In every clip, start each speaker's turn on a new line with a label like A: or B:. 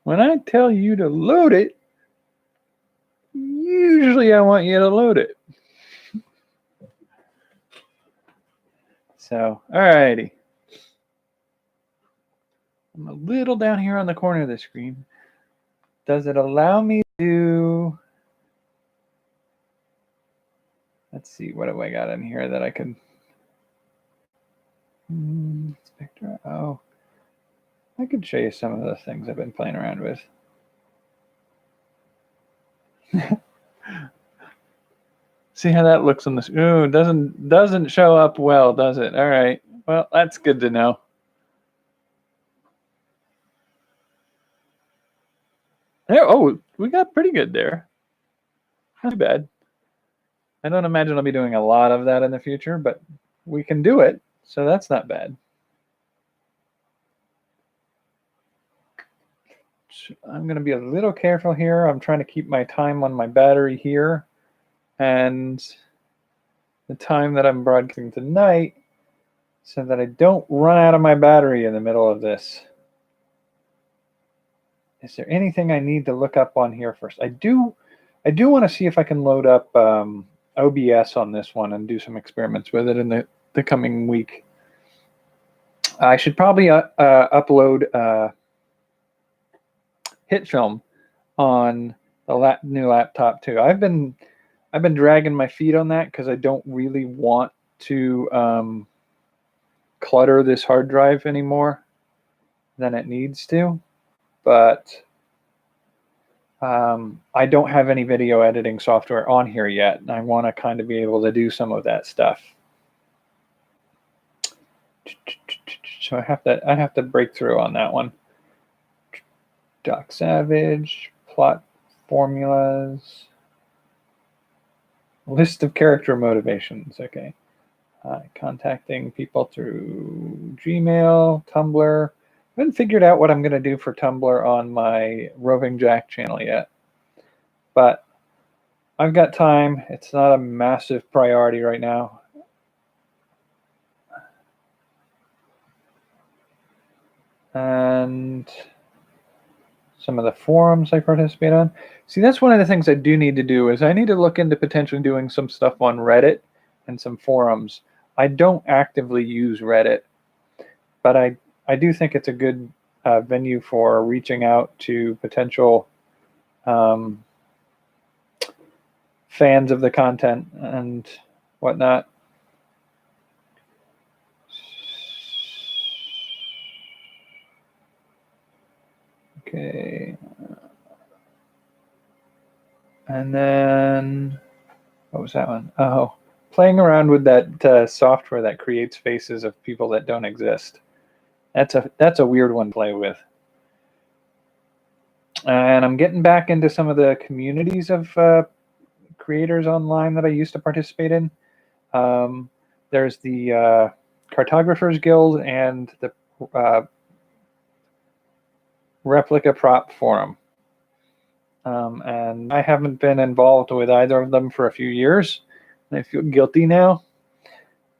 A: When I tell you to load it, usually I want you to load it. So, alrighty. I'm a little down here on the corner of the screen. Does it allow me to... Let's see, what have I got in here that I could... Spectra. Oh, I could show you some of the things I've been playing around with. See how that looks on this? Ooh, doesn't show up well, does it? All right. Well, that's good to know. There, oh, we got pretty good there. Not too bad. I don't imagine I'll be doing a lot of that in the future, but we can do it, so that's not bad. I'm going to be a little careful here. I'm trying to keep my time on my battery here, and the time that I'm broadcasting tonight, so that I don't run out of my battery in the middle of this. Is there anything I need to look up on here first? I do want to see if I can load up OBS on this one and do some experiments with it in the coming week. I should probably upload HitFilm on the new laptop too. I've been dragging my feet on that because I don't really want to clutter this hard drive anymore than it needs to. But I don't have any video editing software on here yet, and I want to kind of be able to do some of that stuff. So I have to break through on that one. Doc Savage, plot formulas, list of character motivations. Okay, contacting people through Gmail, Tumblr. I haven't figured out what I'm going to do for Tumblr on my Roving Jack channel yet, but I've got time. It's not a massive priority right now. And some of the forums I participate on. See, that's one of the things I do need to do is I need to look into potentially doing some stuff on Reddit and some forums. I don't actively use Reddit, but I do think it's a good venue for reaching out to potential fans of the content and whatnot. Okay. And then, what was that one? Oh, playing around with that software that creates faces of people that don't exist. That's a weird one to play with. And I'm getting back into some of the communities of creators online that I used to participate in. There's the Cartographers Guild and the Replica Prop Forum. And I haven't been involved with either of them for a few years. And I feel guilty now,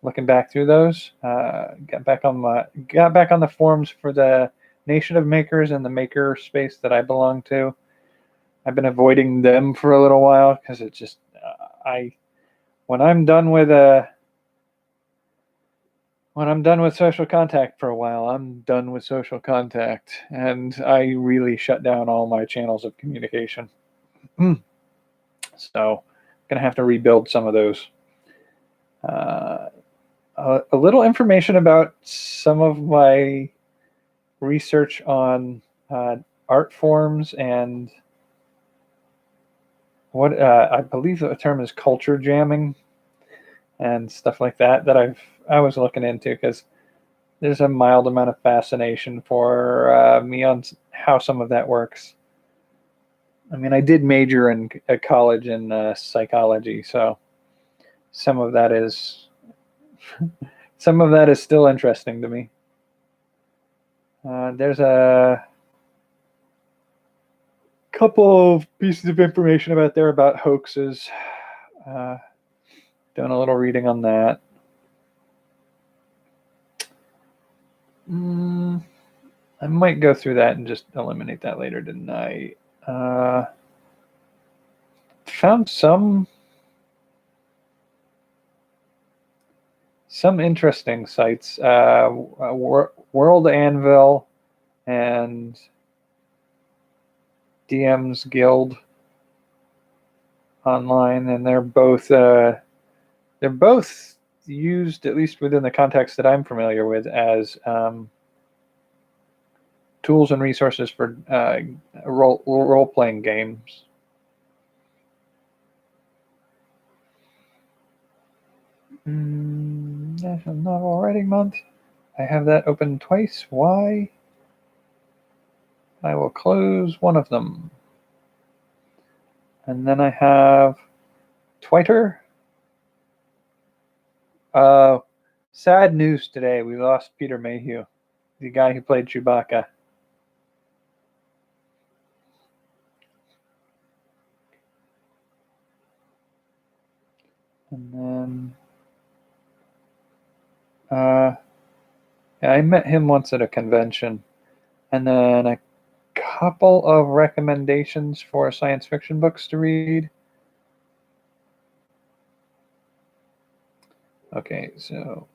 A: looking back through those. Got back on the forums for the Nation of Makers and the maker space that I belong to. I've been avoiding them for a little while because it's just when I'm done with social contact for a while, I'm done with social contact, and I really shut down all my channels of communication. So I'm gonna have to rebuild some of those. A little information about some of my research on art forms and what I believe the term is culture jamming and stuff like that I was looking into, because there's a mild amount of fascination for me on how some of that works. I mean, I did major in college in psychology, so some of that is still interesting to me. There's a couple of pieces of information about hoaxes. Doing a little reading on that. I might go through that and just eliminate that later tonight. Found some interesting sites. World Anvil and DM's Guild online, and they're both used, at least within the context that I'm familiar with, as tools and resources for role-playing games. National Novel Writing Month. I have that open twice. Why? I will close one of them. And then I have Twitter. Sad news today. We lost Peter Mayhew, the guy who played Chewbacca. And then yeah, I met him once at a convention. And then a couple of recommendations for science fiction books to read. Okay, so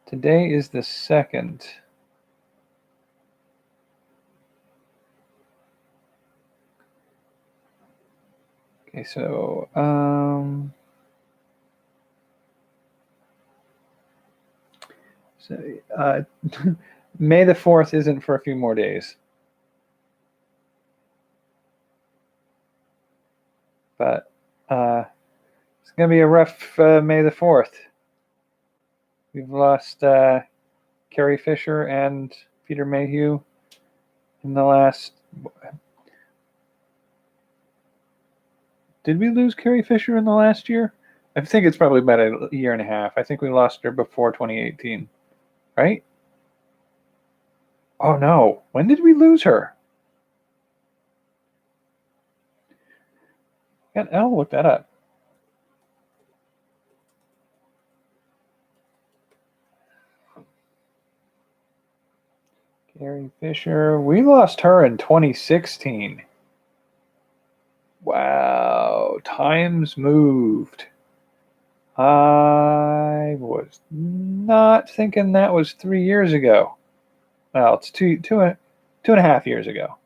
A: today is the 2nd. Okay, so May the 4th isn't for a few more days. But it's going to be a rough May the 4th. We've lost Carrie Fisher and Peter Mayhew in the last... Did we lose Carrie Fisher in the last year? I think it's probably about a year and a half. I think we lost her before 2018, right? Oh no, when did we lose her? I'll look that up. Carrie Fisher, we lost her in 2016. Wow, times moved. I was not thinking that was 3 years ago. Well, it's two and a half years ago.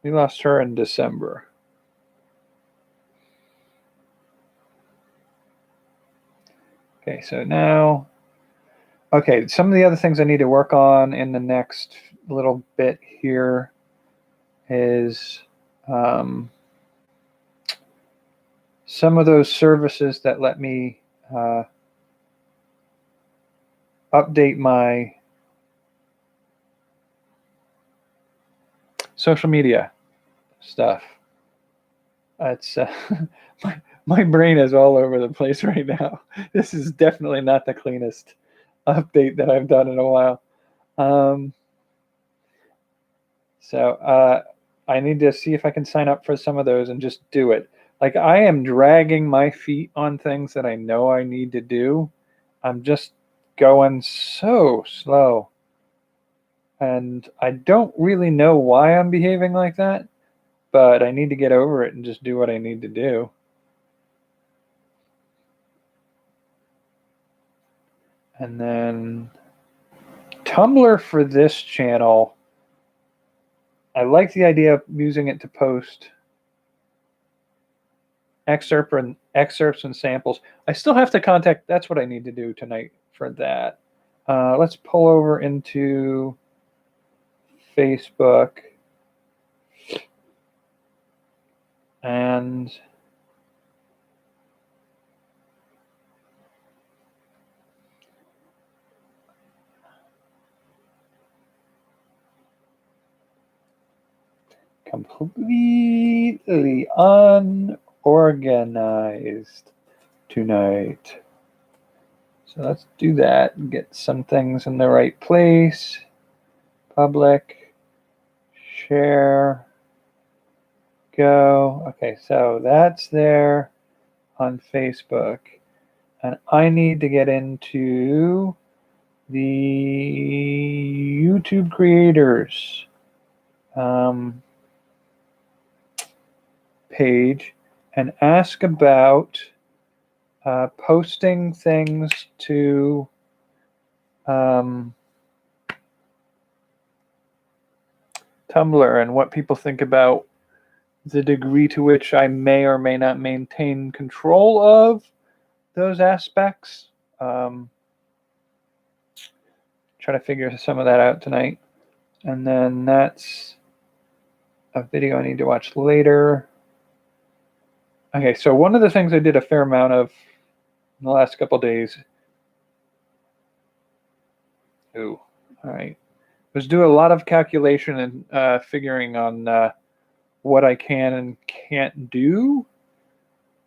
A: We lost her in December. Okay, so now, okay, some of the other things I need to work on in the next little bit here is some of those services that let me update my social media stuff. It's my brain is all over the place right now. This is definitely not the cleanest update that I've done in a while. So I need to see if I can sign up for some of those and just do it. Like, I am dragging my feet on things that I know I need to do. I'm just going so slow. And I don't really know why I'm behaving like that, but I need to get over it and just do what I need to do. And then Tumblr for this channel, I like the idea of using it to post excerpts and samples. I still have to contact, that's what I need to do tonight for that. Let's pull over into Facebook and completely unorganized tonight. So let's do that and get some things in the right place. Public, share, go. Okay, so that's there on Facebook. And I need to get into the YouTube creators page and ask about posting things to Tumblr and what people think about the degree to which I may or may not maintain control of those aspects. Try to figure some of that out tonight. And then that's a video I need to watch later. Okay, so one of the things I did a fair amount of in the last couple days. All right. Was do a lot of calculation and figuring on what I can and can't do,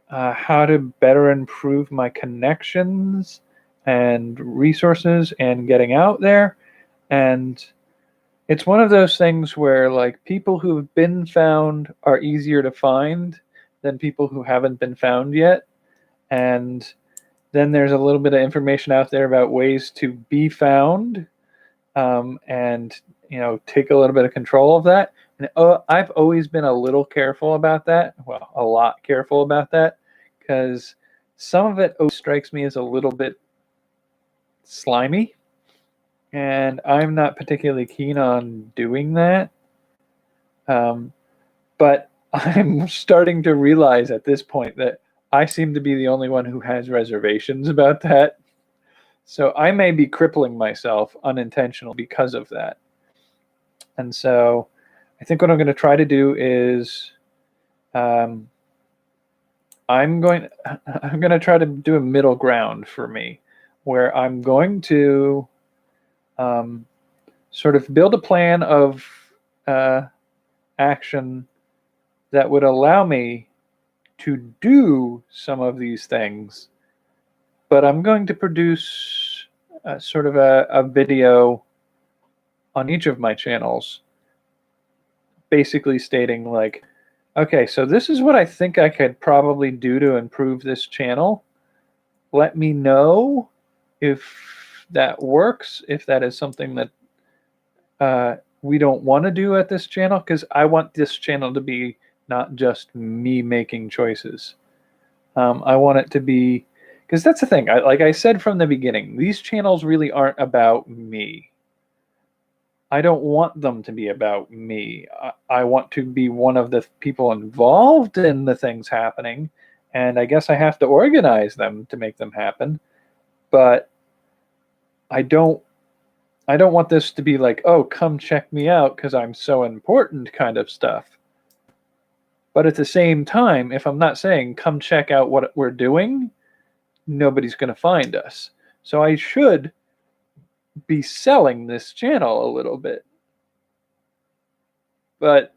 A: how to better improve my connections and resources and getting out there. And it's one of those things where like people who've been found are easier to find than people who haven't been found yet. And then there's a little bit of information out there about ways to be found, and take a little bit of control of that. And I've always been a little careful about that. Well, a lot careful about that, because some of it strikes me as a little bit slimy, and I'm not particularly keen on doing that. But I'm starting to realize at this point that I seem to be the only one who has reservations about that. So I may be crippling myself unintentionally because of that. And so I think what I'm going to try to do is I'm going to try to do a middle ground for me, where I'm going to sort of build a plan of action that would allow me to do some of these things, but I'm going to produce sort of a video on each of my channels, basically stating like, okay, so this is what I think I could probably do to improve this channel. Let me know if that works, if that is something that we don't want to do at this channel, because I want this channel to be not just me making choices. I want it to be, because that's the thing, like I said from the beginning, these channels really aren't about me. I don't want them to be about me. I want to be one of the people involved in the things happening, and I guess I have to organize them to make them happen. But I don't want this to be like, oh, come check me out because I'm so important kind of stuff. But at the same time, if I'm not saying come check out what we're doing, nobody's going to find us. So I should be selling this channel a little bit. But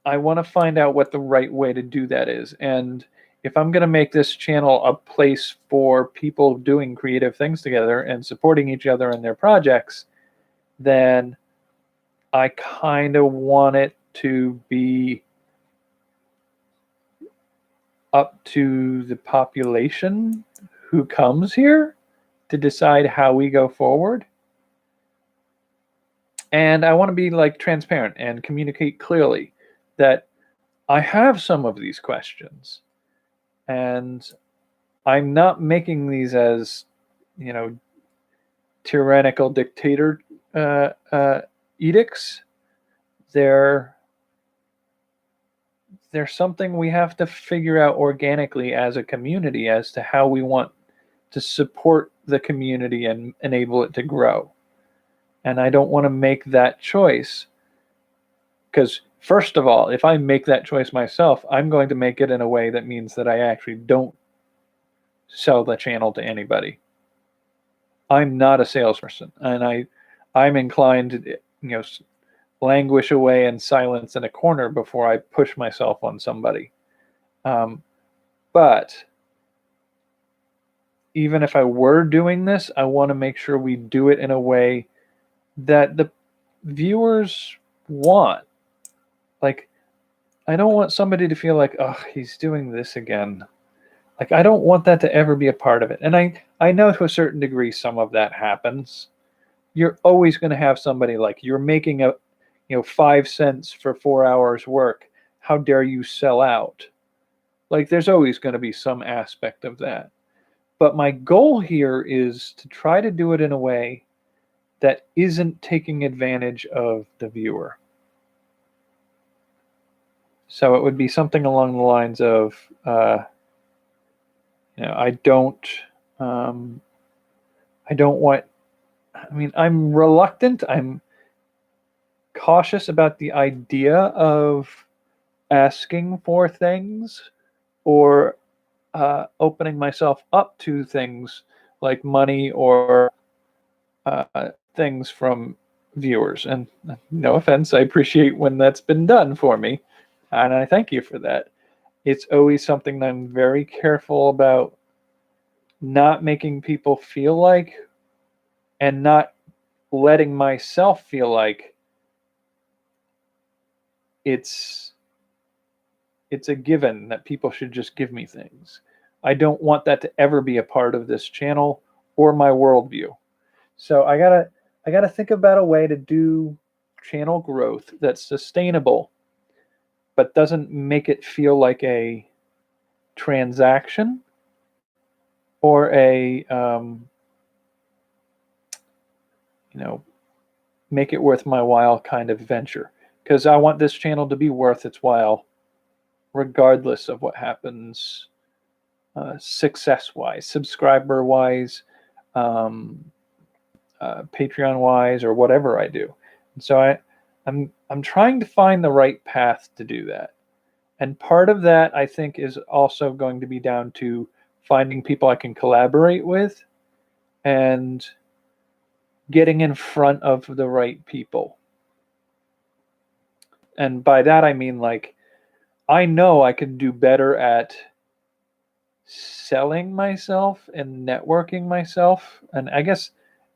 A: I want to find out what the right way to do that is. And if I'm going to make this channel a place for people doing creative things together and supporting each other in their projects, then I kind of want it to be up to the population who comes here to decide how we go forward. And I want to be like transparent and communicate clearly that I have some of these questions, and I'm not making these as, tyrannical dictator edicts. They're something we have to figure out organically as a community as to how we want to support the community and enable it to grow. And I don't want to make that choice, because first of all, if I make that choice myself, I'm going to make it in a way that means that I actually don't sell the channel to anybody. I'm not a salesperson, and I'm inclined to languish away in silence in a corner before I push myself on somebody. But even if I were doing this, I want to make sure we do it in a way that the viewers want. Like, I don't want somebody to feel like, oh, he's doing this again. Like, I don't want that to ever be a part of it. And I know to a certain degree some of that happens. you're always going to have somebody like, you're making 5 cents for 4 hours work. How dare you sell out? Like, there's always going to be some aspect of that. But my goal here is to try to do it in a way that isn't taking advantage of the viewer. So it would be something along the lines of, I don't want. I mean, I'm reluctant. I'm cautious about the idea of asking for things or opening myself up to things like money or things from viewers. And no offense, I appreciate when that's been done for me, and I thank you for that. It's always something that I'm very careful about not making people feel like, and not letting myself feel like it's a given that people should just give me things. I don't want that to ever be a part of this channel or my worldview. So I gotta think about a way to do channel growth that's sustainable, but doesn't make it feel like a transaction or a make it worth my while kind of venture. Because I want this channel to be worth its while, regardless of what happens success-wise, subscriber-wise, Patreon-wise, or whatever I do. And so I'm trying to find the right path to do that. And part of that, I think, is also going to be down to finding people I can collaborate with and getting in front of the right people. And by that, I mean, like, I know I can do better at selling myself and networking myself. And I guess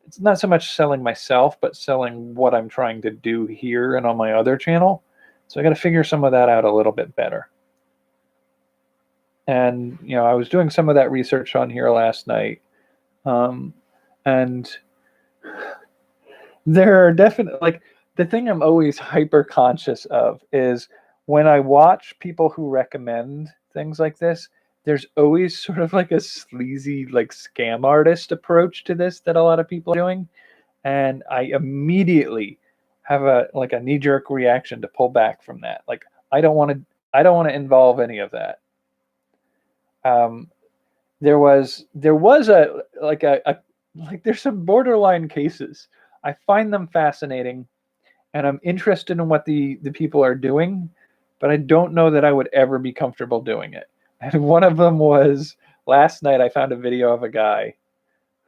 A: it's not so much selling myself, but selling what I'm trying to do here and on my other channel. So I got to figure some of that out a little bit better. And, I was doing some of that research on here last night. And there are definitely, like, the thing I'm always hyper conscious of is when I watch people who recommend things like this, there's always sort of like a sleazy, like, scam artist approach to this that a lot of people are doing. And I immediately have a knee-jerk reaction to pull back from that. Like, I don't want to involve any of that. There was there's some borderline cases. I find them fascinating, and I'm interested in what the people are doing, but I don't know that I would ever be comfortable doing it. And one of them was last night. I found a video of a guy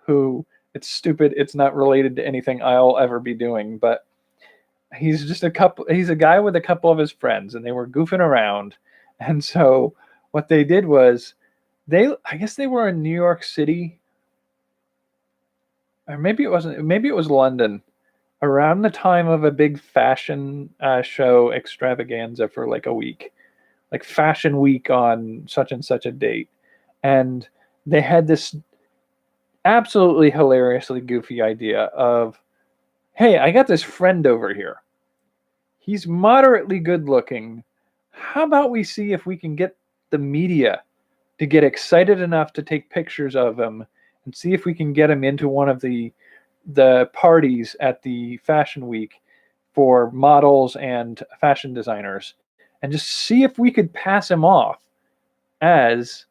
A: who, it's stupid. It's not related to anything I'll ever be doing, but he's a guy with a couple of his friends, and they were goofing around. And so what they did was I guess they were in New York City, or maybe it wasn't. Maybe it was London, around the time of a big fashion show extravaganza for like a week, like Fashion Week on such and such a date. And they had this absolutely hilariously goofy idea of, hey, I got this friend over here. He's moderately good looking. How about we see if we can get the media to get excited enough to take pictures of him and see if we can get him into one of the parties at the Fashion Week for models and fashion designers, and just see if we could pass him off as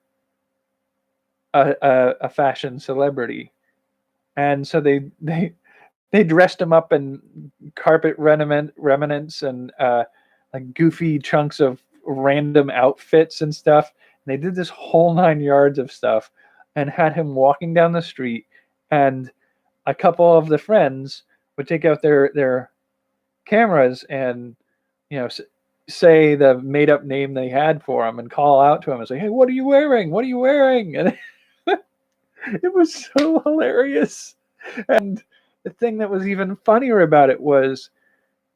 A: a fashion celebrity. And so they dressed him up in carpet remnants and like goofy chunks of random outfits and stuff. And they did this whole 9 yards of stuff and had him walking down the street, and a couple of the friends would take out their cameras and say the made up name they had for him and call out to him and say, hey, what are you wearing? What are you wearing? And it was so hilarious. And the thing that was even funnier about it was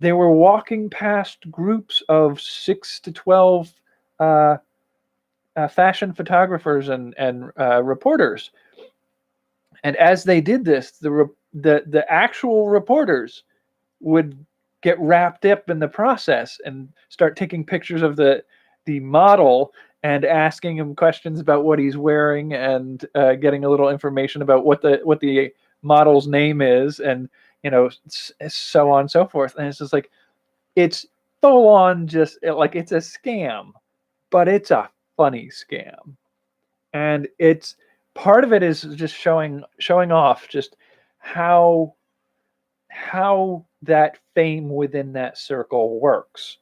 A: they were walking past groups of 6 to 12 fashion photographers and reporters And as they did this, the actual reporters would get wrapped up in the process and start taking pictures of the model and asking him questions about what he's wearing, and getting a little information about what the model's name is, and so on and so forth. And it's just like, it's full on, just like, it's a scam, but it's a funny scam. And it's part of it is just showing off just how that fame within that circle works.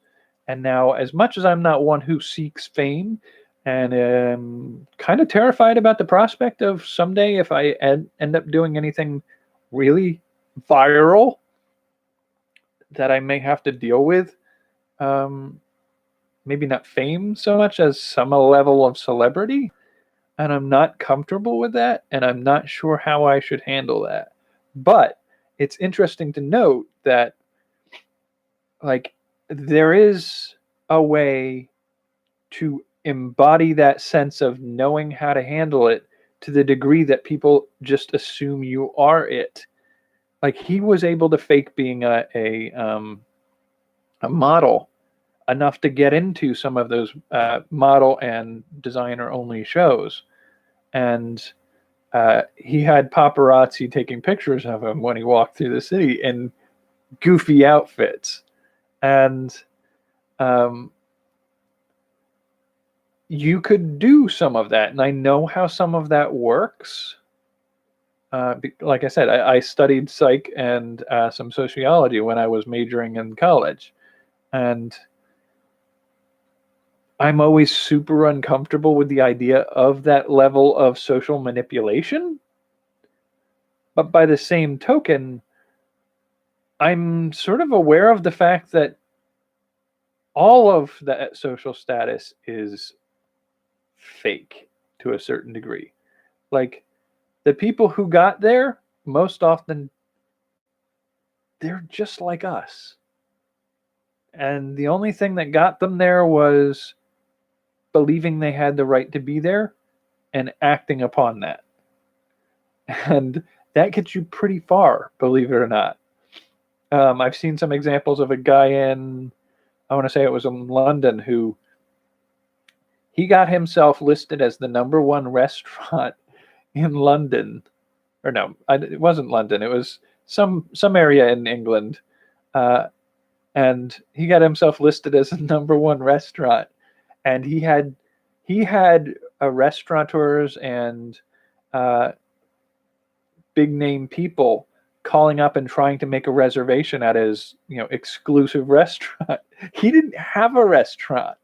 A: And now, as much as I'm not one who seeks fame, and am kind of terrified about the prospect of someday, if I end up doing anything really viral that I may have to deal with, maybe not fame so much as some level of celebrity, and I'm not comfortable with that, and I'm not sure how I should handle that. But it's interesting to note that, like, there is a way to embody that sense of knowing how to handle it to the degree that people just assume you are it. Like, he was able to fake being a model enough to get into some of those model and designer only shows. And he had paparazzi taking pictures of him when he walked through the city in goofy outfits. And you could do some of that. And I know how some of that works. Like I said, I studied psych and some sociology when I was majoring in college. And I'm always super uncomfortable with the idea of that level of social manipulation. But by the same token, I'm sort of aware of the fact that all of that social status is fake to a certain degree. Like, the people who got there, most often, they're just like us. And the only thing that got them there was believing they had the right to be there and acting upon that. And that gets you pretty far, believe it or not. I've seen some examples of a guy in, I want to say it was in London, who he got himself listed as the #1 restaurant in London. Or no, it wasn't London. It was some area in England. And he got himself listed as a #1 restaurant. And he had restaurateurs and big name people calling up and trying to make a reservation at his exclusive restaurant. He didn't have a restaurant.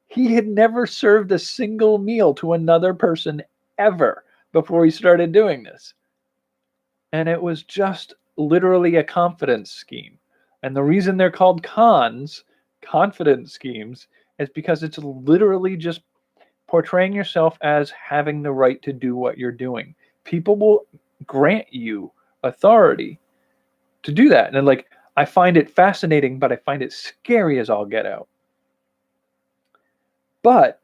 A: He had never served a single meal to another person ever before he started doing this. And it was just literally a confidence scheme. And the reason they're called confidence schemes, is because it's literally just portraying yourself as having the right to do what you're doing. People will grant you authority to do that. And like, I find it fascinating, but I find it scary as all get out. But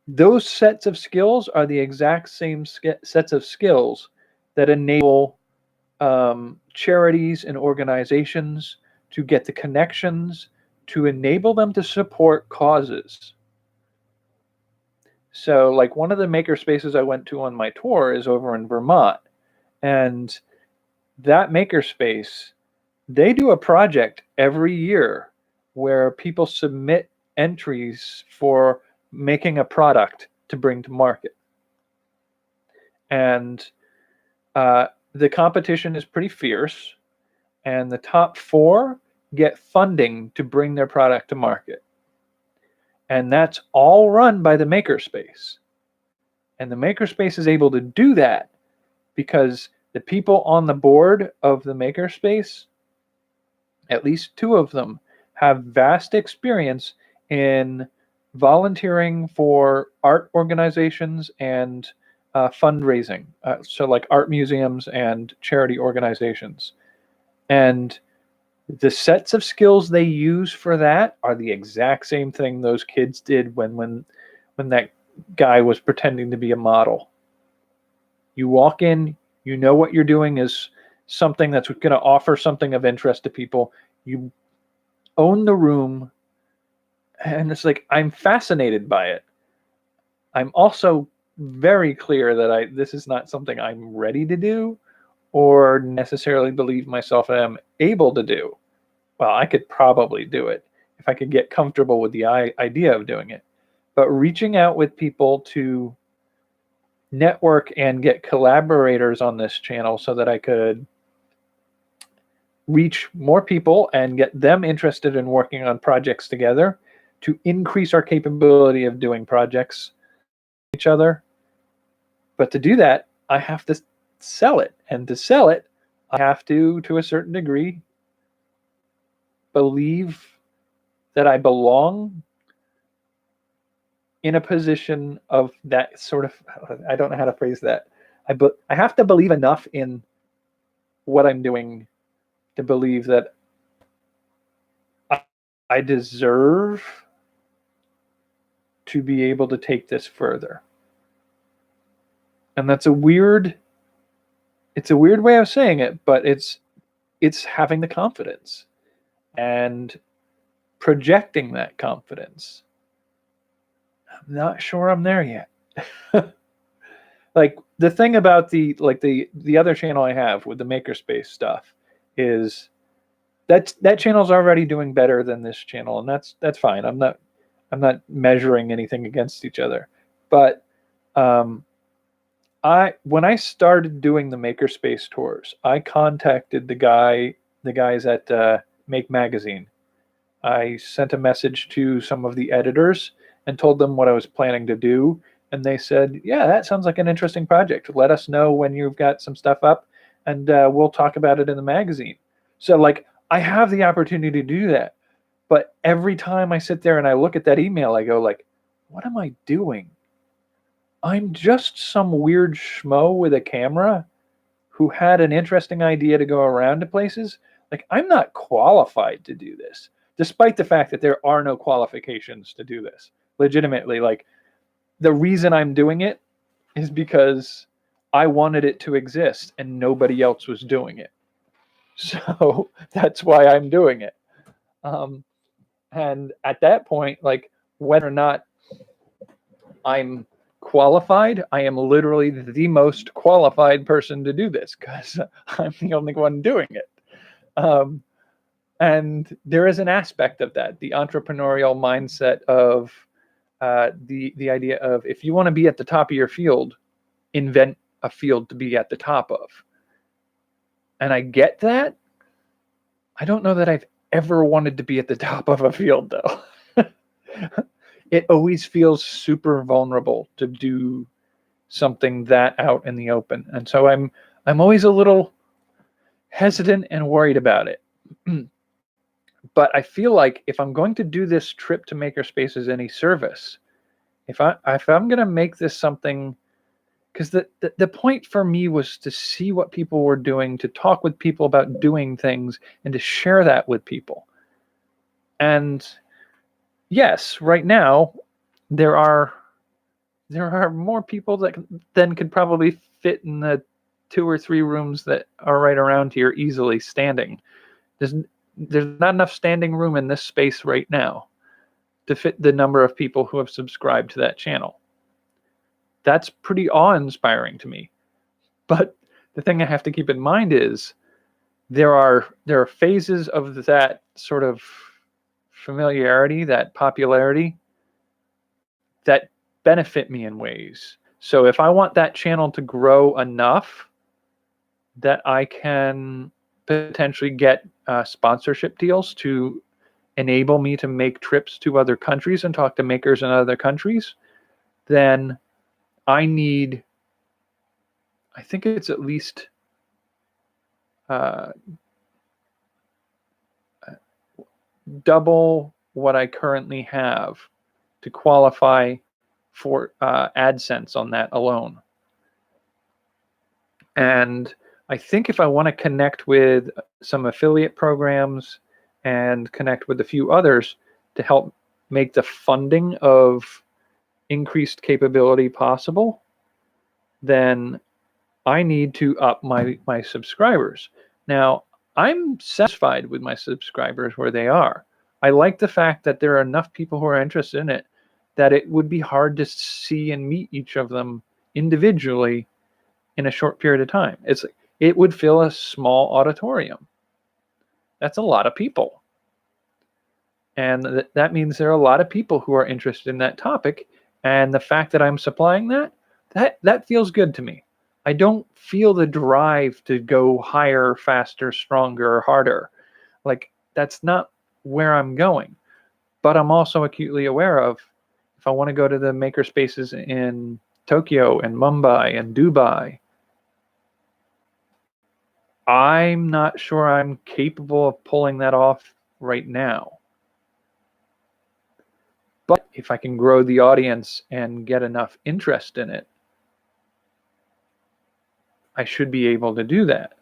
A: those sets of skills are the exact same sets of skills that enable charities and organizations to get the connections to enable them to support causes. So, like, one of the maker spaces I went to on my tour is over in Vermont. And that makerspace, they do a project every year where people submit entries for making a product to bring to market. And the competition is pretty fierce, and the top 4 get funding to bring their product to market. And that's all run by the makerspace. And the makerspace is able to do that because the people on the board of the makerspace, at least 2 of them, have vast experience in volunteering for art organizations and fundraising. So like art museums and charity organizations. And the sets of skills they use for that are the exact same thing those kids did when that guy was pretending to be a model. You walk in, you know what you're doing is something that's going to offer something of interest to people. You own the room, and it's like I'm fascinated by it. I'm also very clear that this is not something I'm ready to do or necessarily believe myself am able to do. Well, I could probably do it if I could get comfortable with the idea of doing it. But reaching out with people to network and get collaborators on this channel so that I could reach more people and get them interested in working on projects together to increase our capability of doing projects with each other. But to do that, I have to sell it. And to sell it, I have to a certain degree, believe that I belong in a position of that sort of, I don't know how to phrase that. I have to believe enough in what I'm doing to believe that I deserve to be able to take this further. And that's a weird way of saying it, but it's having the confidence and projecting that confidence. I'm not sure I'm there yet. Like the thing about the other channel I have with the makerspace stuff is that channel's already doing better than this channel, and that's fine. I'm not measuring anything against each other. But when I started doing the makerspace tours, I contacted the guys at Make Magazine. I sent a message to some of the editors and told them what I was planning to do. And they said, yeah, that sounds like an interesting project. Let us know when you've got some stuff up, and we'll talk about it in the magazine. So, like, I have the opportunity to do that. But every time I sit there and I look at that email, I go, like, what am I doing? I'm just some weird schmo with a camera who had an interesting idea to go around to places. Like, I'm not qualified to do this, despite the fact that there are no qualifications to do this. Legitimately, like, the reason I'm doing it is because I wanted it to exist and nobody else was doing it. So that's why I'm doing it. And at that point, like, whether or not I'm qualified, I am literally the most qualified person to do this because I'm the only one doing it. And there is an aspect of that, the entrepreneurial mindset of the idea of, if you want to be at the top of your field, invent a field to be at the top of. And I get that. I don't know that I've ever wanted to be at the top of a field, though. It always feels super vulnerable to do something that out in the open. And so I'm always a little hesitant and worried about it. But I feel like if I'm going to do this trip to Makerspaces any service, if I'm going to make this something, because the point for me was to see what people were doing, to talk with people about doing things, and to share that with people. And yes, right now there are more people than could probably fit in the 2 or 3 rooms that are right around here easily standing. There's not enough standing room in this space right now to fit the number of people who have subscribed to that channel. That's pretty awe-inspiring to me. But the thing I have to keep in mind is there are phases of that sort of familiarity, that popularity, that benefit me in ways. So if I want that channel to grow enough that I can potentially get sponsorship deals to enable me to make trips to other countries and talk to makers in other countries, then I think it's at least double what I currently have to qualify for AdSense on that alone. And I think if I want to connect with some affiliate programs and connect with a few others to help make the funding of increased capability possible, then I need to up my subscribers. Now, I'm satisfied with my subscribers where they are. I like the fact that there are enough people who are interested in it that it would be hard to see and meet each of them individually in a short period of time. It would fill a small auditorium. That's a lot of people. And that means there are a lot of people who are interested in that topic. And the fact that I'm supplying that feels good to me. I don't feel the drive to go higher, faster, stronger, harder. Like, that's not where I'm going. But I'm also acutely aware of, if I want to go to the maker spaces in Tokyo and Mumbai and Dubai, I'm not sure I'm capable of pulling that off right now. But if I can grow the audience and get enough interest in it, I should be able to do that.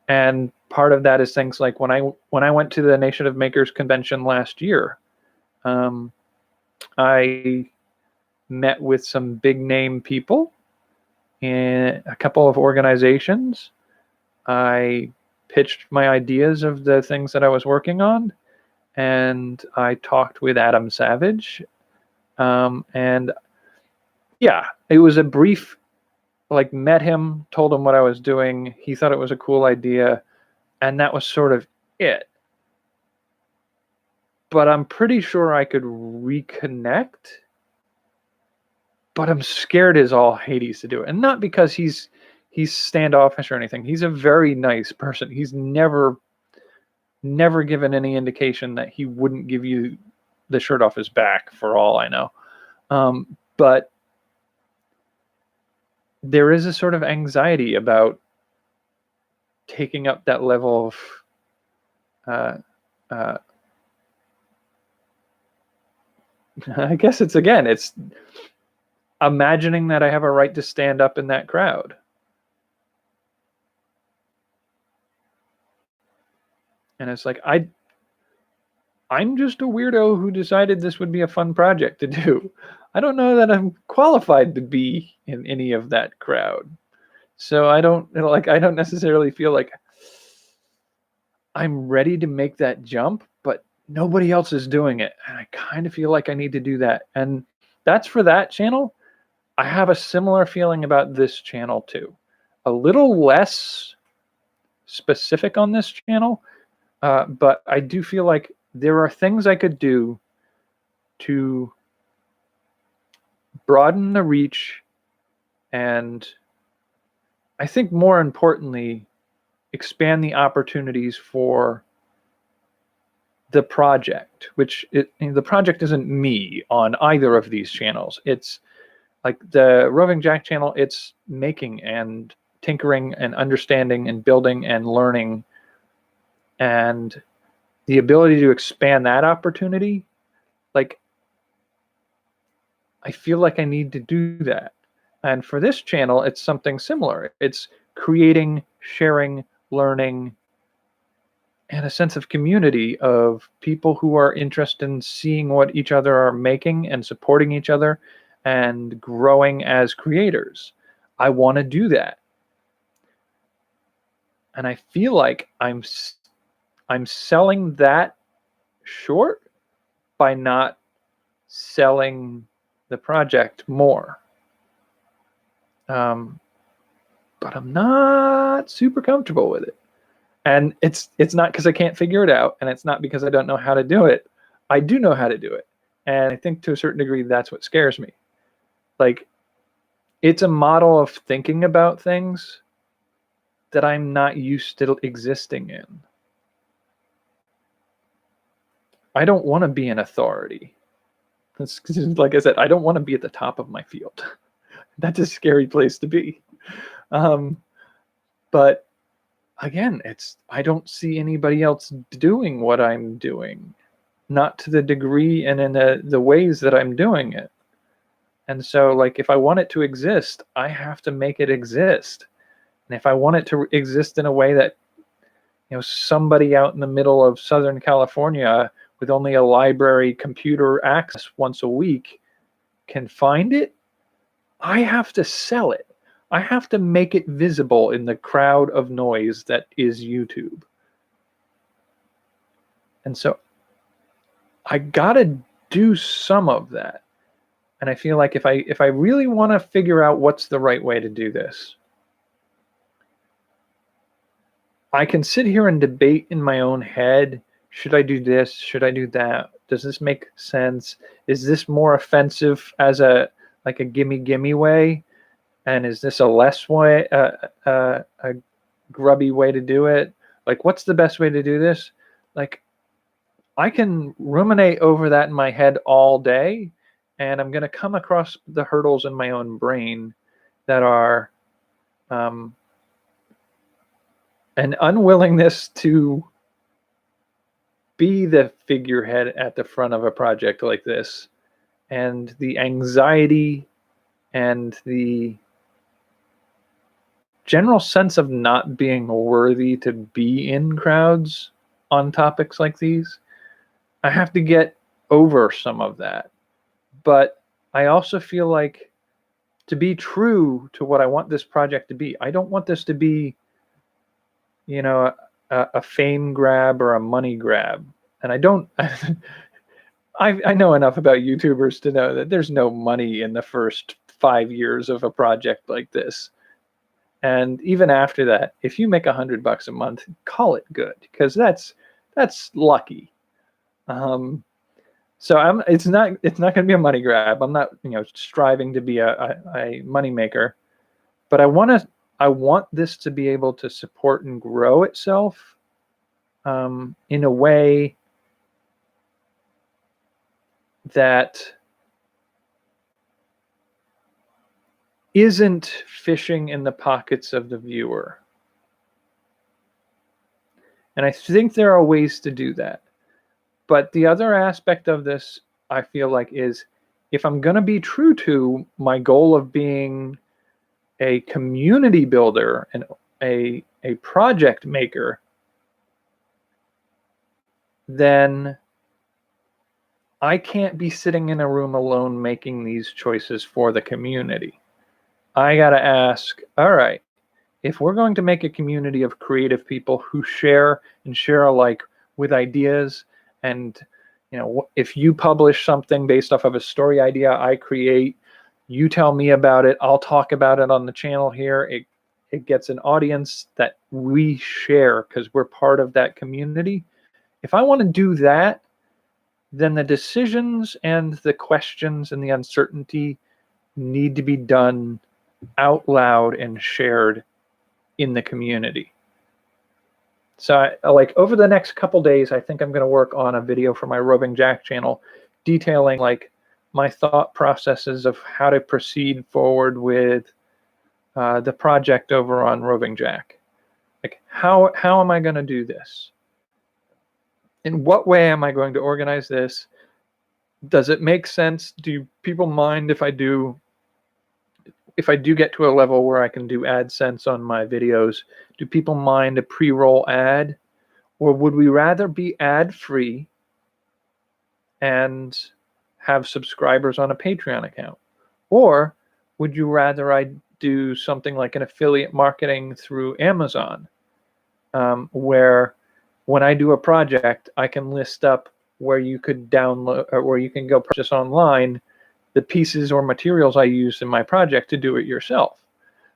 A: And part of that is things like when I went to the Nation of Makers convention last year, I met with some big name people in a couple of organizations. I pitched my ideas of the things that I was working on, and I talked with Adam Savage. And yeah, it was a brief, like, met him, told him what I was doing. He thought it was a cool idea, and that was sort of it. But I'm pretty sure I could reconnect, but I'm scared as all Hades to do it. And not because he's standoffish or anything. He's a very nice person. He's never given any indication that he wouldn't give you the shirt off his back, for all I know. But there is a sort of anxiety about taking up that level of I guess it's imagining that I have a right to stand up in that crowd. And it's like, I'm just a weirdo who decided this would be a fun project to do. I don't know that I'm qualified to be in any of that crowd. So I don't necessarily feel like I'm ready to make that jump, but nobody else is doing it. And I kind of feel like I need to do that. And that's for that channel. I have a similar feeling about this channel too. A little less specific on this channel, but I do feel like there are things I could do to broaden the reach, and I think more importantly, expand the opportunities for the project, the project isn't me on either of these channels. It's like the Roving Jack channel, it's making and tinkering and understanding and building and learning, and the ability to expand that opportunity. Like, I feel like I need to do that. And for this channel, it's something similar. It's creating, sharing, learning, and a sense of community of people who are interested in seeing what each other are making and supporting each other and growing as creators. I want to do that. And I feel like I'm selling that short by not selling the project more. But I'm not super comfortable with it. And it's not because I can't figure it out, and it's not because I don't know how to do it. I do know how to do it. And I think to a certain degree that's what scares me. Like, it's a model of thinking about things that I'm not used to existing in. I don't want to be an authority. Like I said, I don't want to be at the top of my field. That's a scary place to be. But again, I don't see anybody else doing what I'm doing, not to the degree and in the ways that I'm doing it. And so, like, if I want it to exist, I have to make it exist. And if I want it to exist in a way that, somebody out in the middle of Southern California with only a library computer access once a week can find it, I have to sell it. I have to make it visible in the crowd of noise that is YouTube. And so I gotta do some of that. And I feel like if I really want to figure out what's the right way to do this, I can sit here and debate in my own head, should I do this? Should I do that? Does this make sense? Is this more offensive as a like a gimme way? And is this a less way, a grubby way to do it? Like, what's the best way to do this? Like, I can ruminate over that in my head all day, and I'm going to come across the hurdles in my own brain that are an unwillingness to be the figurehead at the front of a project like this, and the anxiety and the general sense of not being worthy to be in crowds on topics like these. I have to get over some of that. But I also feel like, to be true to what I want this project to be, I don't want this to be, you know, a fame grab or a money grab. And I don't, I know enough about YouTubers to know that there's no money in the first 5 years of a project like this. And even after that, if you make $100 a month, call it good, because that's lucky. So it's not going to be a money grab. I'm not striving to be a money maker, but I want this to be able to support and grow itself in a way that isn't fishing in the pockets of the viewer. And I think there are ways to do that. But the other aspect of this, I feel like, is if I'm going to be true to my goal of being a community builder and a project maker, then I can't be sitting in a room alone making these choices for the community. I got to ask, all right, if we're going to make a community of creative people who share alike with ideas, and if you publish something based off of a story idea I create, you tell me about it, I'll talk about it on the channel here. It gets an audience that we share because we're part of that community. If I want to do that, then the decisions and the questions and the uncertainty need to be done out loud and shared in the community. So like over the next couple days, I think I'm going to work on a video for my Roving Jack channel detailing like my thought processes of how to proceed forward with the project over on Roving Jack. Like how am I going to do this? In what way am I going to organize this? Does it make sense? Do people mind if I do get to a level where I can do AdSense on my videos? Do people mind a pre-roll ad? Or would we rather be ad-free and have subscribers on a Patreon account? Or would you rather I do something like an affiliate marketing through Amazon, where when I do a project, I can list up where you could download or where you can go purchase online the pieces or materials I use in my project to do it yourself?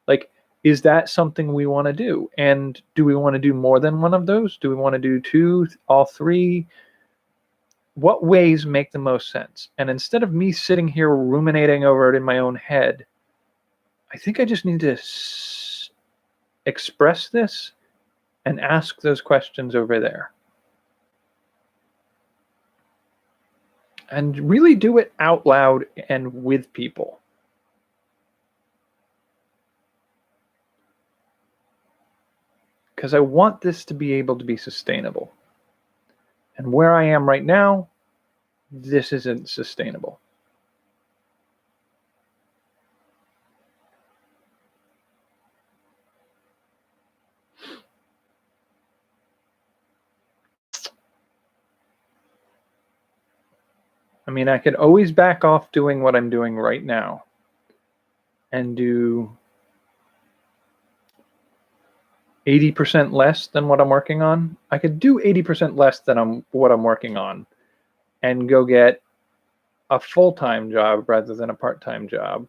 A: Like, is that something we want to do? And do we want to do more than one of those? Do we want to do two, all three? What ways make the most sense? And instead of me sitting here ruminating over it in my own head, I think I just need to express this and ask those questions over there. And really do it out loud and with people. Because I want this to be able to be sustainable. And where I am right now, this isn't sustainable. I mean, I could always back off doing what I'm doing right now and do 80% less than what I'm working on. I could do 80% less than what I'm working on and go get a full-time job rather than a part-time job.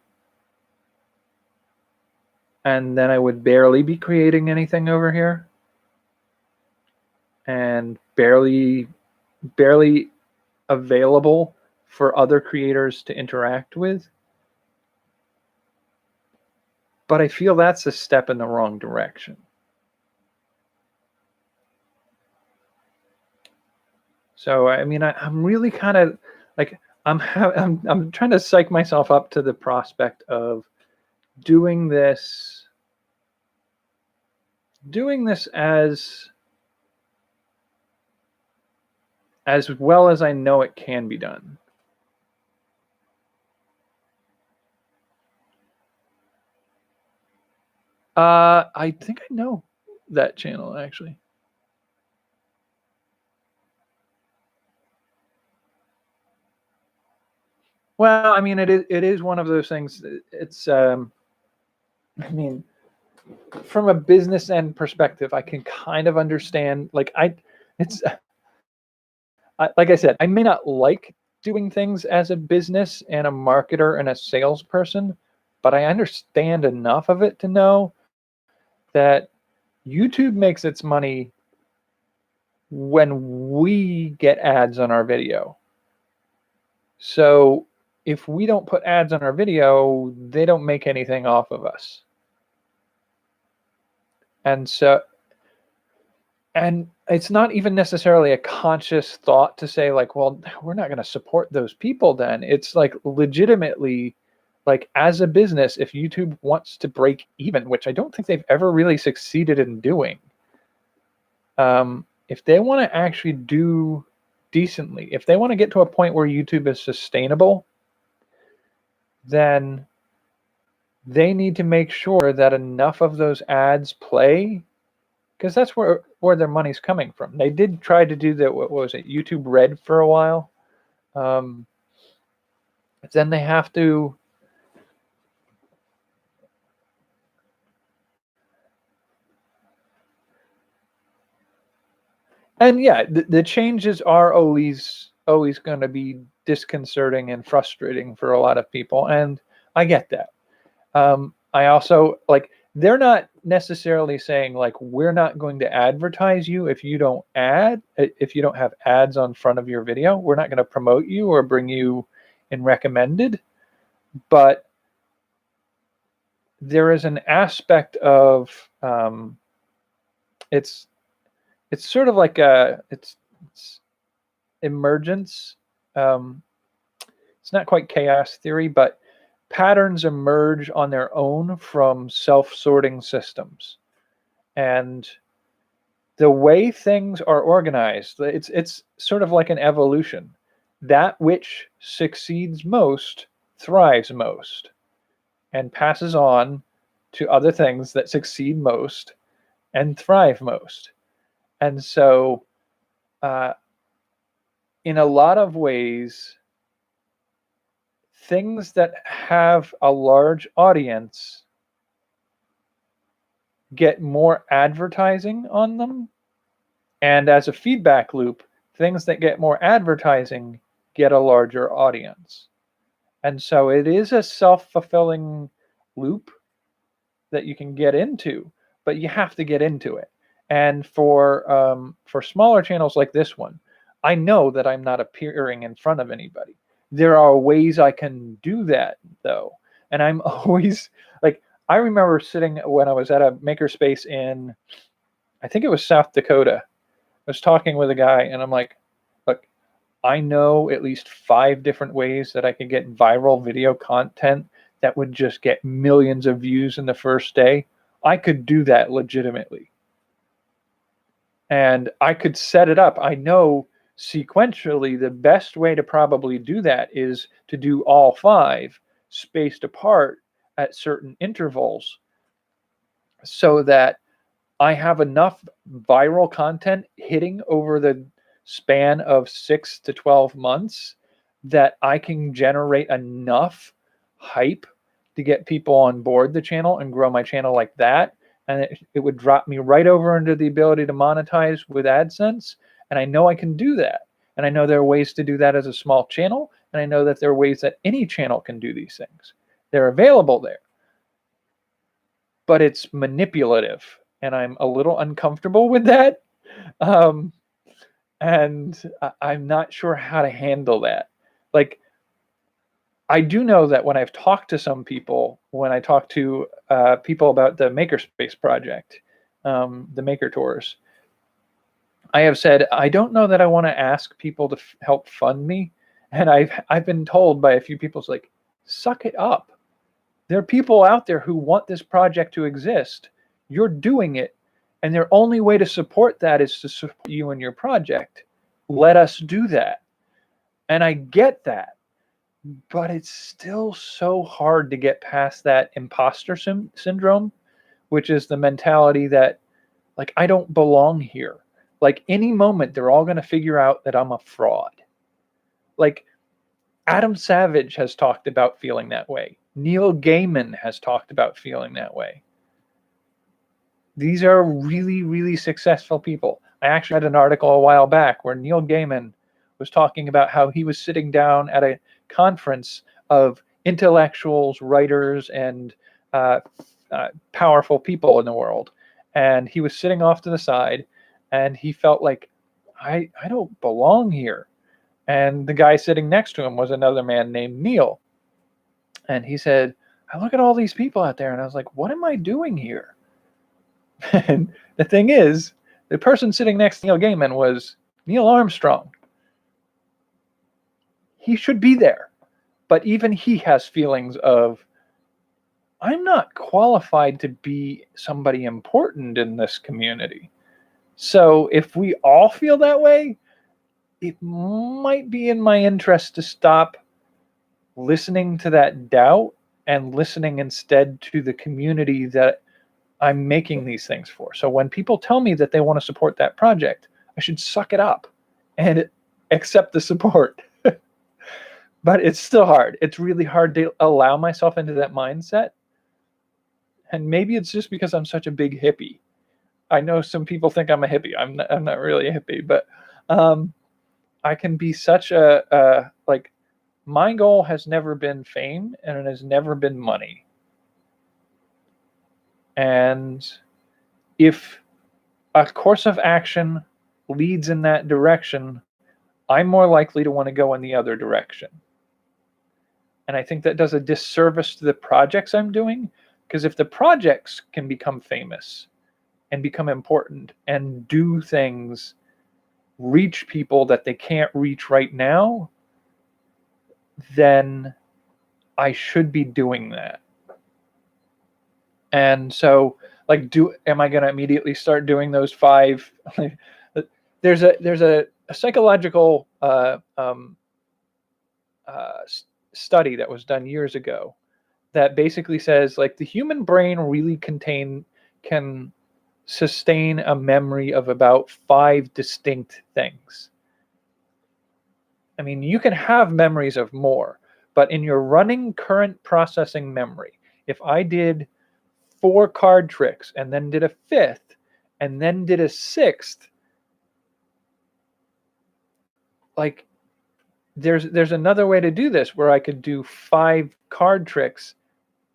A: And then I would barely be creating anything over here and barely available for other creators to interact with. But I feel that's a step in the wrong direction. So I mean, I'm really kind of like I'm trying to psych myself up to the prospect of doing this as well as I know it can be done. I think I know that channel actually. Well, I mean, it is one of those things. It's I mean, from a business end perspective, I can kind of understand. Like like I said, I may not like doing things as a business and a marketer and a salesperson, but I understand enough of it to know that YouTube makes its money when we get ads on our video. So if we don't put ads on our video, they don't make anything off of us. And it's not even necessarily a conscious thought to say like, well, we're not going to support those people then. It's like legitimately, like as a business, if YouTube wants to break even, which I don't think they've ever really succeeded in doing, if they want to actually do decently, if they want to get to a point where YouTube is sustainable, then they need to make sure that enough of those ads play, because that's where their money's coming from. They did try to do that. What was it? YouTube Red for a while. Then they have to. And yeah, the changes are always going to be disconcerting and frustrating for a lot of people, and I get that. I also like, they're not necessarily saying like, we're not going to advertise you if you don't have ads on front of your video. We're not going to promote you or bring you in recommended, but there is an aspect of it's sort of like it's emergence. It's not quite chaos theory, but patterns emerge on their own from self-sorting systems. And the way things are organized, it's sort of like an evolution. That which succeeds most thrives most and passes on to other things that succeed most and thrive most. And so in a lot of ways, things that have a large audience get more advertising on them. And as a feedback loop, things that get more advertising get a larger audience. And so it is a self-fulfilling loop that you can get into, but you have to get into it. And for smaller channels like this one, I know that I'm not appearing in front of anybody. There are ways I can do that though. And I'm always like, I remember sitting when I was at a makerspace in, I think it was South Dakota. I was talking with a guy and I'm like, look, I know at least 5 different ways that I could get viral video content that would just get millions of views in the first day. I could do that legitimately. And I could set it up. I know sequentially the best way to probably do that is to do all 5 spaced apart at certain intervals so that I have enough viral content hitting over the span of 6 to 12 months that I can generate enough hype to get people on board the channel and grow my channel like that. and it would drop me right over into the ability to monetize with AdSense. And I know I can do that. And I know there are ways to do that as a small channel. And I know that there are ways that any channel can do these things. They're available there. But it's manipulative. And I'm a little uncomfortable with that. And I'm not sure how to handle that. Like, I do know that when I've talked to some people, when I talk to people about the Makerspace project, the Maker Tours, I have said, I don't know that I want to ask people to help fund me. And I've been told by a few people, it's like, suck it up. There are people out there who want this project to exist. You're doing it. And their only way to support that is to support you and your project. Let us do that. And I get that. But it's still so hard to get past that imposter syndrome, which is the mentality that, like, I don't belong here. Like, any moment, they're all going to figure out that I'm a fraud. Like, Adam Savage has talked about feeling that way. Neil Gaiman has talked about feeling that way. These are really, really successful people. I actually read an article a while back where Neil Gaiman was talking about how he was sitting down at a conference of intellectuals, writers, and powerful people in the world. And he was sitting off to the side, and he felt like, I don't belong here. And the guy sitting next to him was another man named Neil. And he said, I look at all these people out there, and I was like, what am I doing here? And the thing is, the person sitting next to Neil Gaiman was Neil Armstrong. He should be there. But even he has feelings of, I'm not qualified to be somebody important in this community. So if we all feel that way, it might be in my interest to stop listening to that doubt and listening instead to the community that I'm making these things for. So when people tell me that they want to support that project, I should suck it up and accept the support. But it's still hard. It's really hard to allow myself into that mindset. And maybe it's just because I'm such a big hippie. I know some people think I'm a hippie. I'm not really a hippie, but I can be such a like, my goal has never been fame, and it has never been money. And if a course of action leads in that direction, I'm more likely to want to go in the other direction. And I think that does a disservice to the projects I'm doing, because if the projects can become famous and become important and do things, reach people that they can't reach right now, then I should be doing that. And so, like, am I going to immediately start doing those 5? There's a psychological study that was done years ago that basically says, like, the human brain really can sustain a memory of about 5 distinct things. I mean, you can have memories of more, but in your running current processing memory, if I did 4 card tricks and then did a 5th and then did a 6th, like, there's another way to do this where I could do 5 card tricks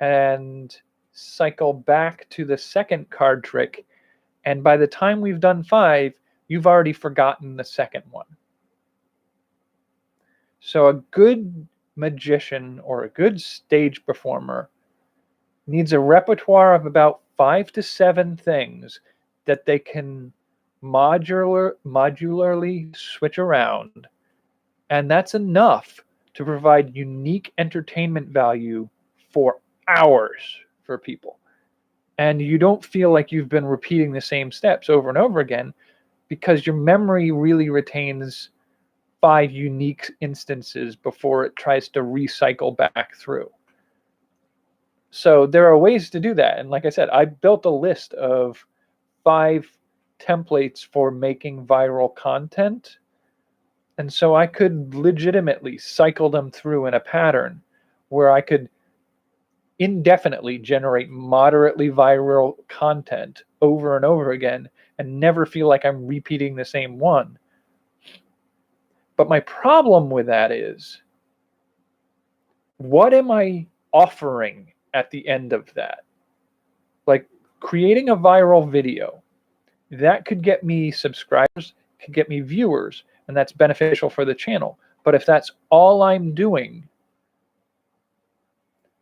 A: and cycle back to the second card trick, and by the time we've done 5, you've already forgotten the second one. So a good magician or a good stage performer needs a repertoire of about 5 to 7 things that they can modularly switch around. And that's enough to provide unique entertainment value for hours for people. And you don't feel like you've been repeating the same steps over and over again, because your memory really retains 5 unique instances before it tries to recycle back through. So there are ways to do that. And like I said, I built a list of 5 templates for making viral content. And so I could legitimately cycle them through in a pattern where I could indefinitely generate moderately viral content over and over again and never feel like I'm repeating the same one. But my problem with that is, what am I offering at the end of that? Like, creating a viral video, that could get me subscribers, could get me viewers, and that's beneficial for the channel. But if that's all I'm doing,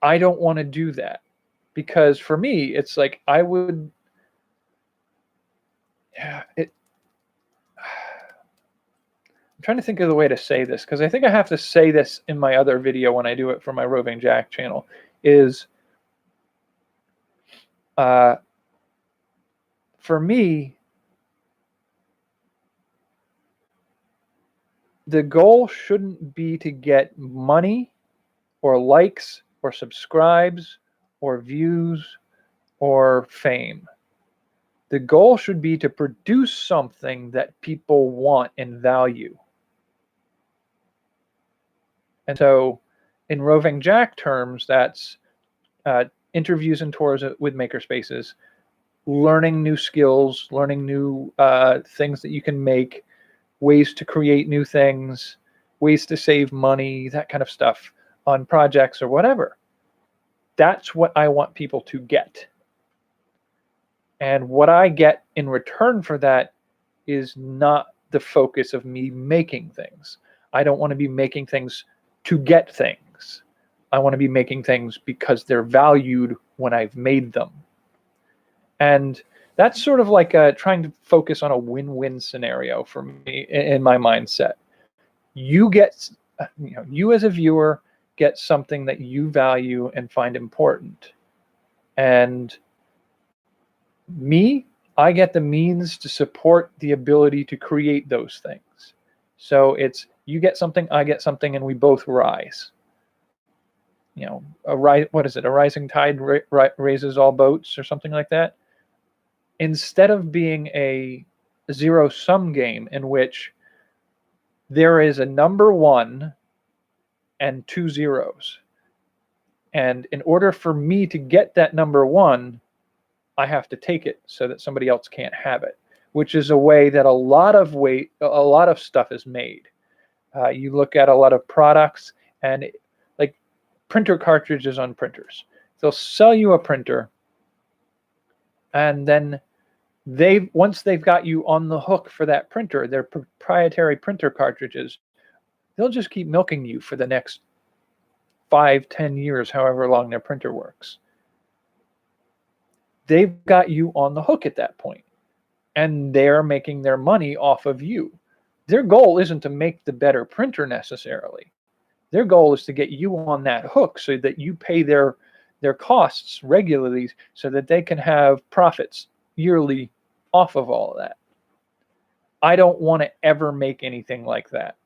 A: I don't want to do that, because for me, it's like I would, I'm trying to think of the way to say this, because I think I have to say this in my other video when I do it for my Roving Jack channel, is for me, the goal shouldn't be to get money or likes or subscribes or views or fame. The goal should be to produce something that people want and value. And so in Roving Jack terms, that's interviews and tours with makerspaces, learning new skills, learning new things that you can make, ways to create new things, ways to save money, that kind of stuff on projects or whatever. That's what I want people to get. And what I get in return for that is not the focus of me making things. I don't want to be making things to get things. I want to be making things because they're valued when I've made them. And that's sort of like trying to focus on a win-win scenario for me in my mindset. You get, you as a viewer get something that you value and find important. And me, I get the means to support the ability to create those things. So it's, you get something, I get something, and we both rise. What is it? A rising tide raises all boats, or something like that. Instead of being a zero-sum game in which there is a number one and two zeros, and in order for me to get that number one, I have to take it so that somebody else can't have it, which is a way that a lot of stuff is made. You look at a lot of products, and like printer cartridges on printers. They'll sell you a printer, and then once they've got you on the hook for that printer, their proprietary printer cartridges, they'll just keep milking you for the next 5-10 years, however long their printer works. They've got you on the hook at that point, and they're making their money off of you. Their goal isn't to make the better printer necessarily. Their goal is to get you on that hook so that you pay their costs regularly, so that they can have profits yearly off of all of that. I don't want to ever make anything like that.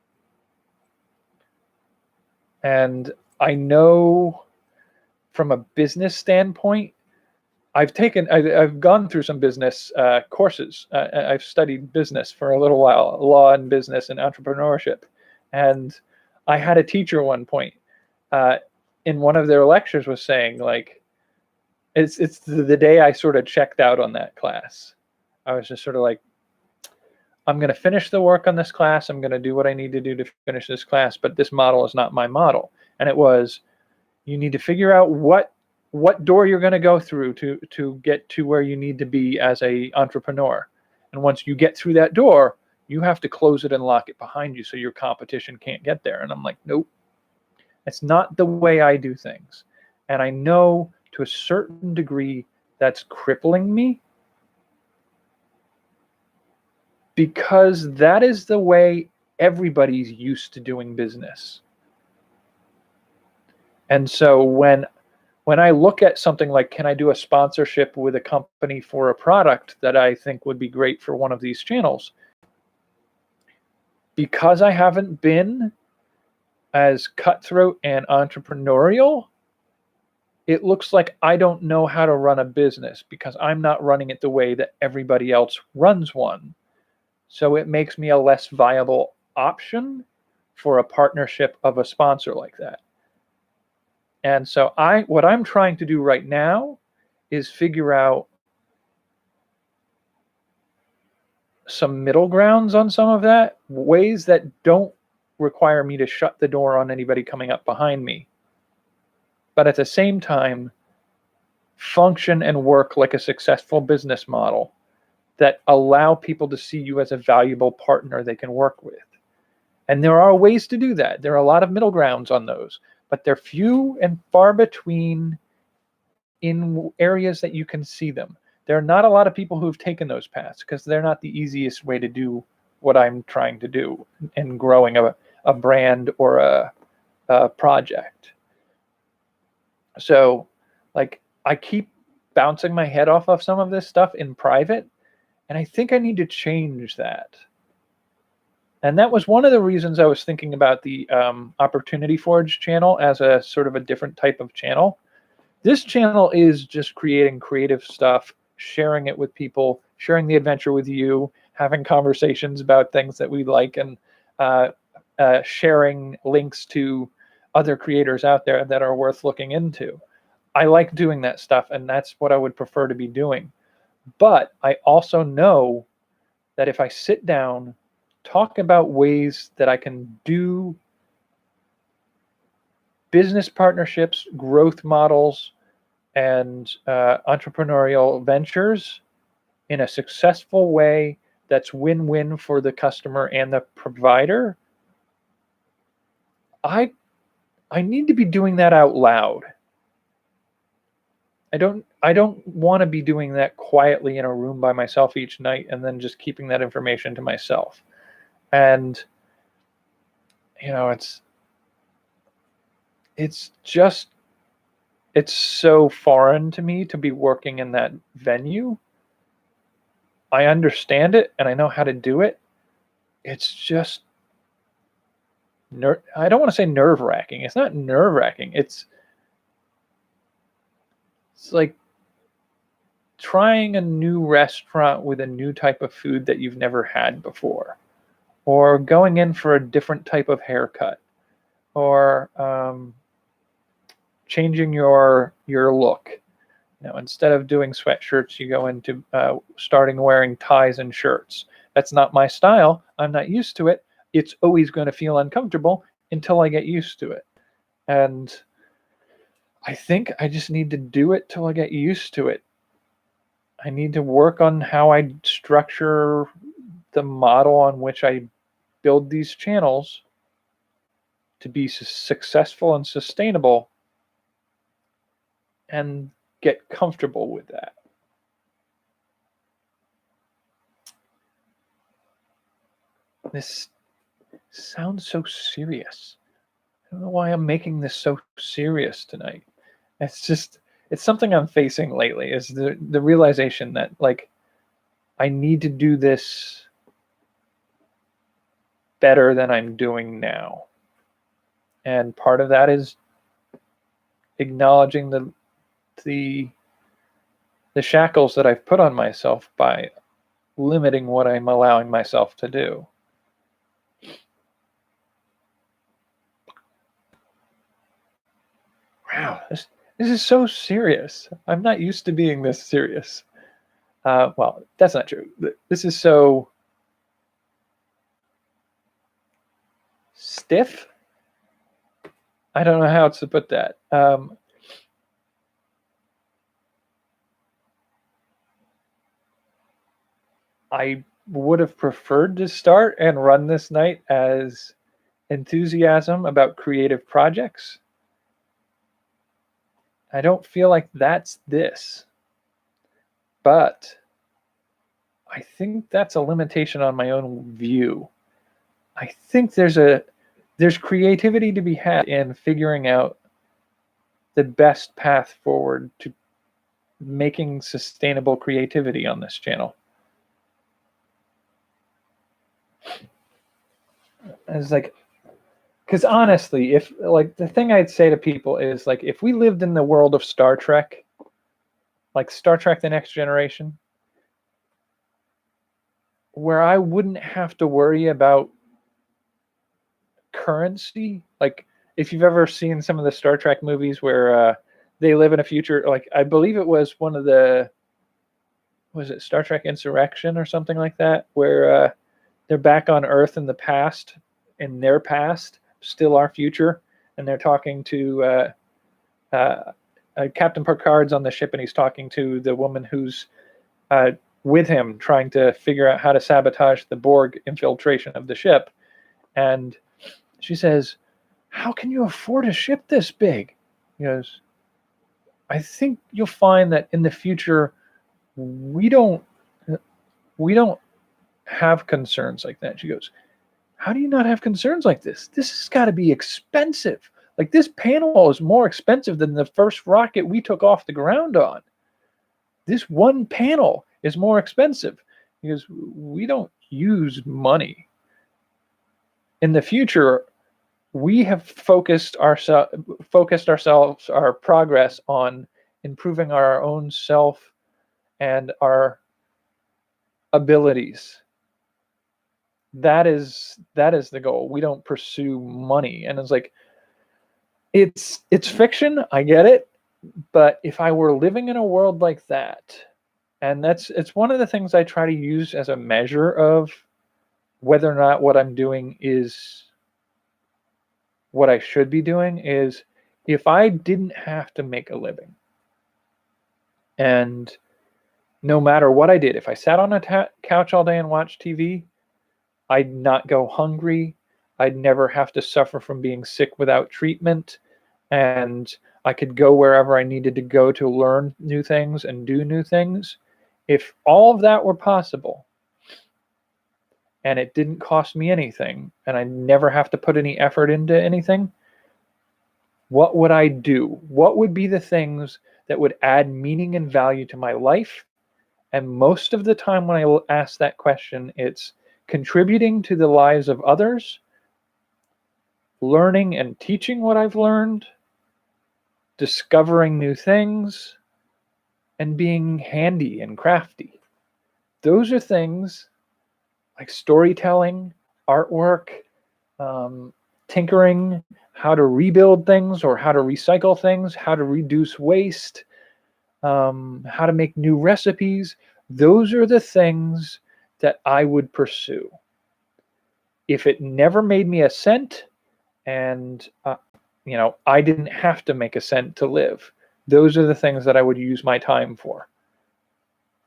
A: And I know from a business standpoint, I've gone through some business courses. I've studied business for a little while, law and business and entrepreneurship. And I had a teacher at one point in one of their lectures was saying, like, it's the day I sort of checked out on that class. I was just sort of like, I'm going to finish the work on this class. I'm going to do what I need to do to finish this class, but this model is not my model. And it was, you need to figure out what door you're going to go through to get to where you need to be as an entrepreneur. And once you get through that door, you have to close it and lock it behind you so your competition can't get there. And I'm like, nope, it's not the way I do things. And I know to a certain degree that's crippling me, because that is the way everybody's used to doing business. And so when I look at something like, can I do a sponsorship with a company for a product that I think would be great for one of these channels? Because I haven't been as cutthroat and entrepreneurial, it looks like I don't know how to run a business, because I'm not running it the way that everybody else runs one. So it makes me a less viable option for a partnership of a sponsor like that. And so what I'm trying to do right now is figure out some middle grounds on some of that, ways that don't require me to shut the door on anybody coming up behind me, but at the same time function and work like a successful business model that allow people to see you as a valuable partner they can work with. And there are ways to do that. There are a lot of middle grounds on those, but they're few and far between in areas that you can see them. There are not a lot of people who've taken those paths because they're not the easiest way to do what I'm trying to do in growing a brand or a project. So, like, I keep bouncing my head off of some of this stuff in private, and I think I need to change that. And that was one of the reasons I was thinking about the Opportunity Forge channel as a sort of a different type of channel. This channel is just creating creative stuff, sharing it with people, sharing the adventure with you, having conversations about things that we like, and sharing links to other creators out there that are worth looking into. I like doing that stuff, and that's what I would prefer to be doing. But I also know that if I sit down, talk about ways that I can do business partnerships, growth models, and entrepreneurial ventures in a successful way that's win-win for the customer and the provider, I need to be doing that out loud. I don't want to be doing that quietly in a room by myself each night and then just keeping that information to myself. And it's so foreign to me to be working in that venue. I understand it and I know how to do it. It's just I don't want to say nerve-wracking. It's not nerve-wracking. It's like trying a new restaurant with a new type of food that you've never had before, or going in for a different type of haircut, or changing your look. Instead of doing sweatshirts, you go into starting wearing ties and shirts. That's not my style. I'm not used to it. It's always going to feel uncomfortable until I get used to it. And I think I just need to do it till I get used to it. I need to work on how I structure the model on which I build these channels to be successful and sustainable, and get comfortable with that. This sounds so serious. I don't know why I'm making this so serious tonight. It's something I'm facing lately, is the realization that, like, I need to do this better than I'm doing now. And part of that is acknowledging the shackles that I've put on myself by limiting what I'm allowing myself to do. Wow, this is so serious. I'm not used to being this serious. Well, that's not true. This is so stiff. I don't know how else to put that. I would have preferred to start and run this night as enthusiasm about creative projects. I don't feel like that's this. But I think that's a limitation on my own view. I think there's creativity to be had in figuring out the best path forward to making sustainable creativity on this channel. It's like, because honestly, if, like, the thing I'd say to people is, like, if we lived in the world of Star Trek, like Star Trek The Next Generation, where I wouldn't have to worry about currency, like, if you've ever seen some of the Star Trek movies where they live in a future, like I believe it was one of the, was it Star Trek Insurrection or something like that, where they're back on Earth in the past, in their past, still our future, and they're talking to Captain Picard's on the ship, and he's talking to the woman who's with him, trying to figure out how to sabotage the Borg infiltration of the ship. And she says, "How can you afford a ship this big?" He goes, "I think you'll find that in the future, we don't have concerns like that." She goes, "How do you not have concerns like this? This has got to be expensive. Like, this panel is more expensive than the first rocket we took off the ground on. This one panel is more expensive." He goes, "We don't use money. In the future, we have focused ourselves, our progress on improving our own self and our abilities. That is the goal. We don't pursue money." And it's like, it's fiction, I get it, but if I were living in a world like that, and it's one of the things I try to use as a measure of whether or not what I'm doing is what I should be doing, is if I didn't have to make a living, and no matter what I did, if I sat on a couch all day and watched TV, I'd not go hungry. I'd never have to suffer from being sick without treatment. And I could go wherever I needed to go to learn new things and do new things. If all of that were possible, and it didn't cost me anything, and I never have to put any effort into anything, what would I do? What would be the things that would add meaning and value to my life? And most of the time when I ask that question, it's contributing to the lives of others, learning and teaching what I've learned, discovering new things, and being handy and crafty. Those are things like storytelling, artwork, tinkering, how to rebuild things or how to recycle things, how to reduce waste, how to make new recipes. Those are the things that I would pursue. If it never made me a cent, and I didn't have to make a cent to live, those are the things that I would use my time for.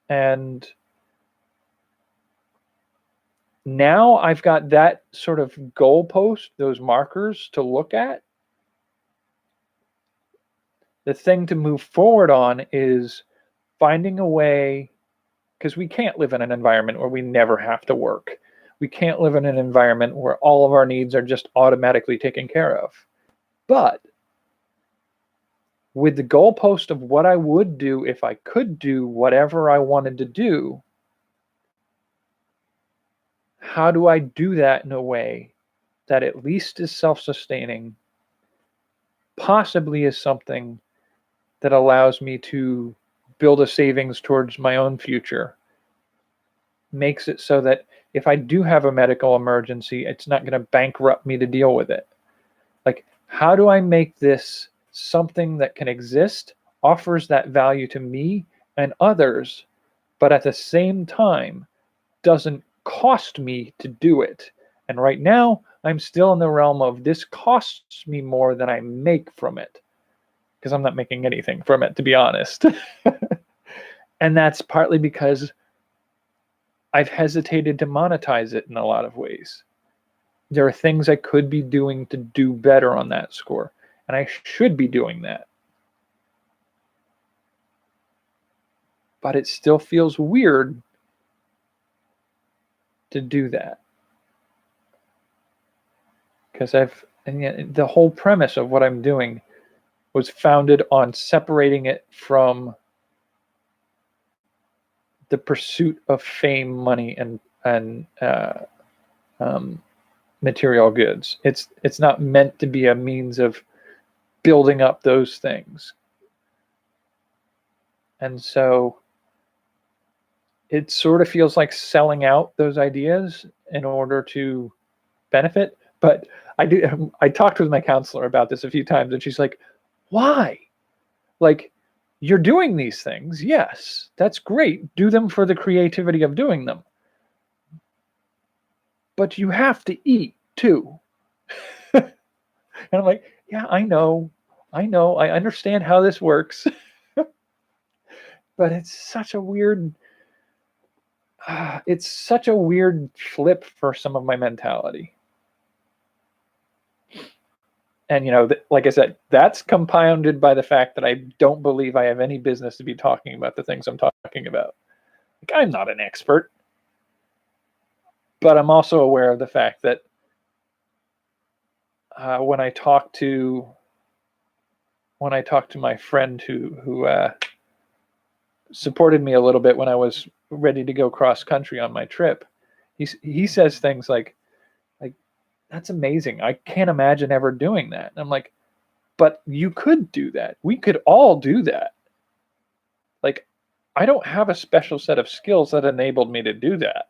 A: And now I've got that sort of goalpost, those markers to look at. The thing to move forward on is finding a way, because we can't live in an environment where we never have to work. We can't live in an environment where all of our needs are just automatically taken care of. But with the goalpost of what I would do if I could do whatever I wanted to do, how do I do that in a way that at least is self-sustaining, possibly is something that allows me to build a savings towards my own future, makes it so that if I do have a medical emergency, it's not going to bankrupt me to deal with it. Like, how do I make this something that can exist, offers that value to me and others, but at the same time doesn't cost me to do it? And right now, I'm still in the realm of this costs me more than I make from it, because I'm not making anything from it, to be honest. And that's partly because I've hesitated to monetize it in a lot of ways. There are things I could be doing to do better on that score, and I should be doing that. But it still feels weird to do that. Because the whole premise of what I'm doing was founded on separating it from the pursuit of fame, money, and material goods. It's not meant to be a means of building up those things. And so it sort of feels like selling out those ideas in order to benefit, But I talked with my counselor about this a few times, and she's like, why? Like, you're doing these things. Yes, that's great. Do them for the creativity of doing them. But you have to eat too. And I'm like, yeah, I know. I understand how this works. But it's such a weird flip for some of my mentality. And, like I said, that's compounded by the fact that I don't believe I have any business to be talking about the things I'm talking about. Like, I'm not an expert, but I'm also aware of the fact that when I talk to my friend who supported me a little bit when I was ready to go cross country on my trip, he says things like, that's amazing. I can't imagine ever doing that. And I'm like, but you could do that. We could all do that. Like, I don't have a special set of skills that enabled me to do that.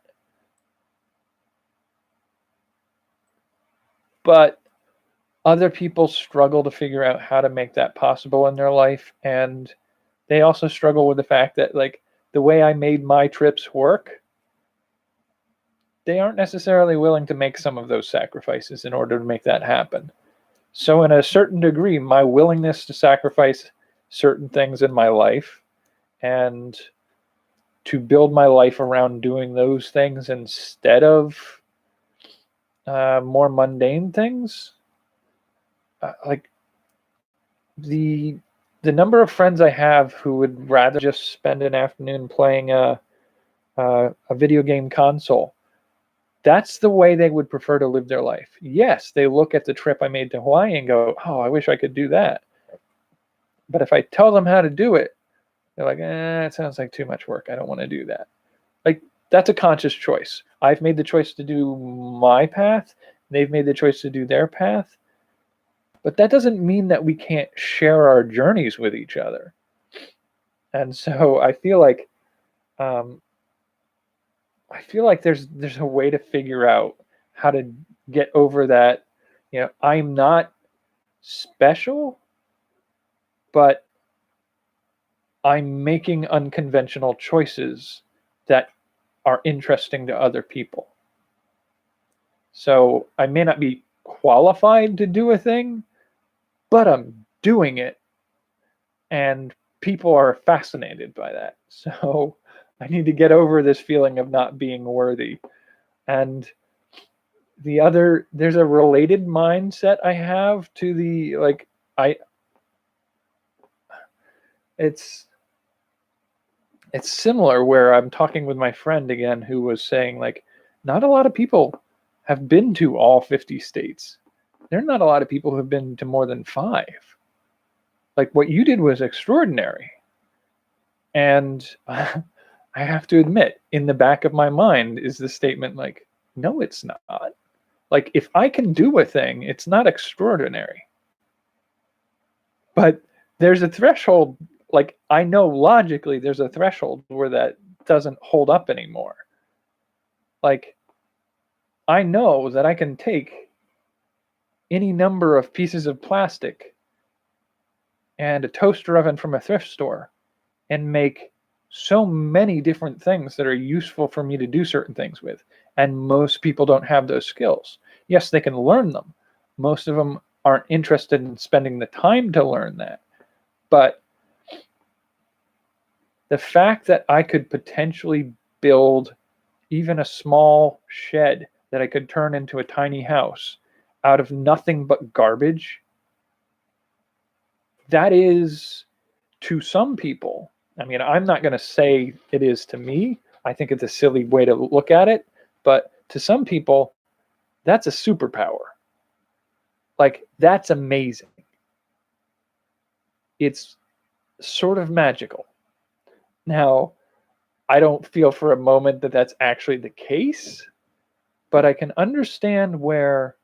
A: But other people struggle to figure out how to make that possible in their life. And they also struggle with the fact that, like, the way I made my trips work, they aren't necessarily willing to make some of those sacrifices in order to make that happen. So in a certain degree, my willingness to sacrifice certain things in my life and to build my life around doing those things instead of more mundane things, like the number of friends I have who would rather just spend an afternoon playing a video game console, that's the way they would prefer to live their life. Yes, they look at the trip I made to Hawaii and go, oh, I wish I could do that. But if I tell them how to do it, they're like, it sounds like too much work. I don't want to do that. Like, that's a conscious choice. I've made the choice to do my path. They've made the choice to do their path. But that doesn't mean that we can't share our journeys with each other. And so I feel like there's a way to figure out how to get over that. I'm not special, but I'm making unconventional choices that are interesting to other people. So I may not be qualified to do a thing, but I'm doing it, and people are fascinated by that. So I need to get over this feeling of not being worthy. And there's a related mindset I have to the, like, it's similar, where I'm talking with my friend again who was saying, like, not a lot of people have been to all 50 states. There are not a lot of people who have been to more than 5. Like, what you did was extraordinary. And I have to admit, in the back of my mind is the statement, like, no, it's not. Like, if I can do a thing, it's not extraordinary. But there's a threshold. Like, I know logically there's a threshold where that doesn't hold up anymore. Like, I know that I can take any number of pieces of plastic and a toaster oven from a thrift store and make so many different things that are useful for me to do certain things with. And most people don't have those skills. Yes, they can learn them. Most of them aren't interested in spending the time to learn that. But the fact that I could potentially build even a small shed that I could turn into a tiny house out of nothing but garbage, that is, to some people, I mean, I'm not going to say it is to me. I think it's a silly way to look at it. But to some people, that's a superpower. Like, that's amazing. It's sort of magical. Now, I don't feel for a moment that that's actually the case, but I can understand where,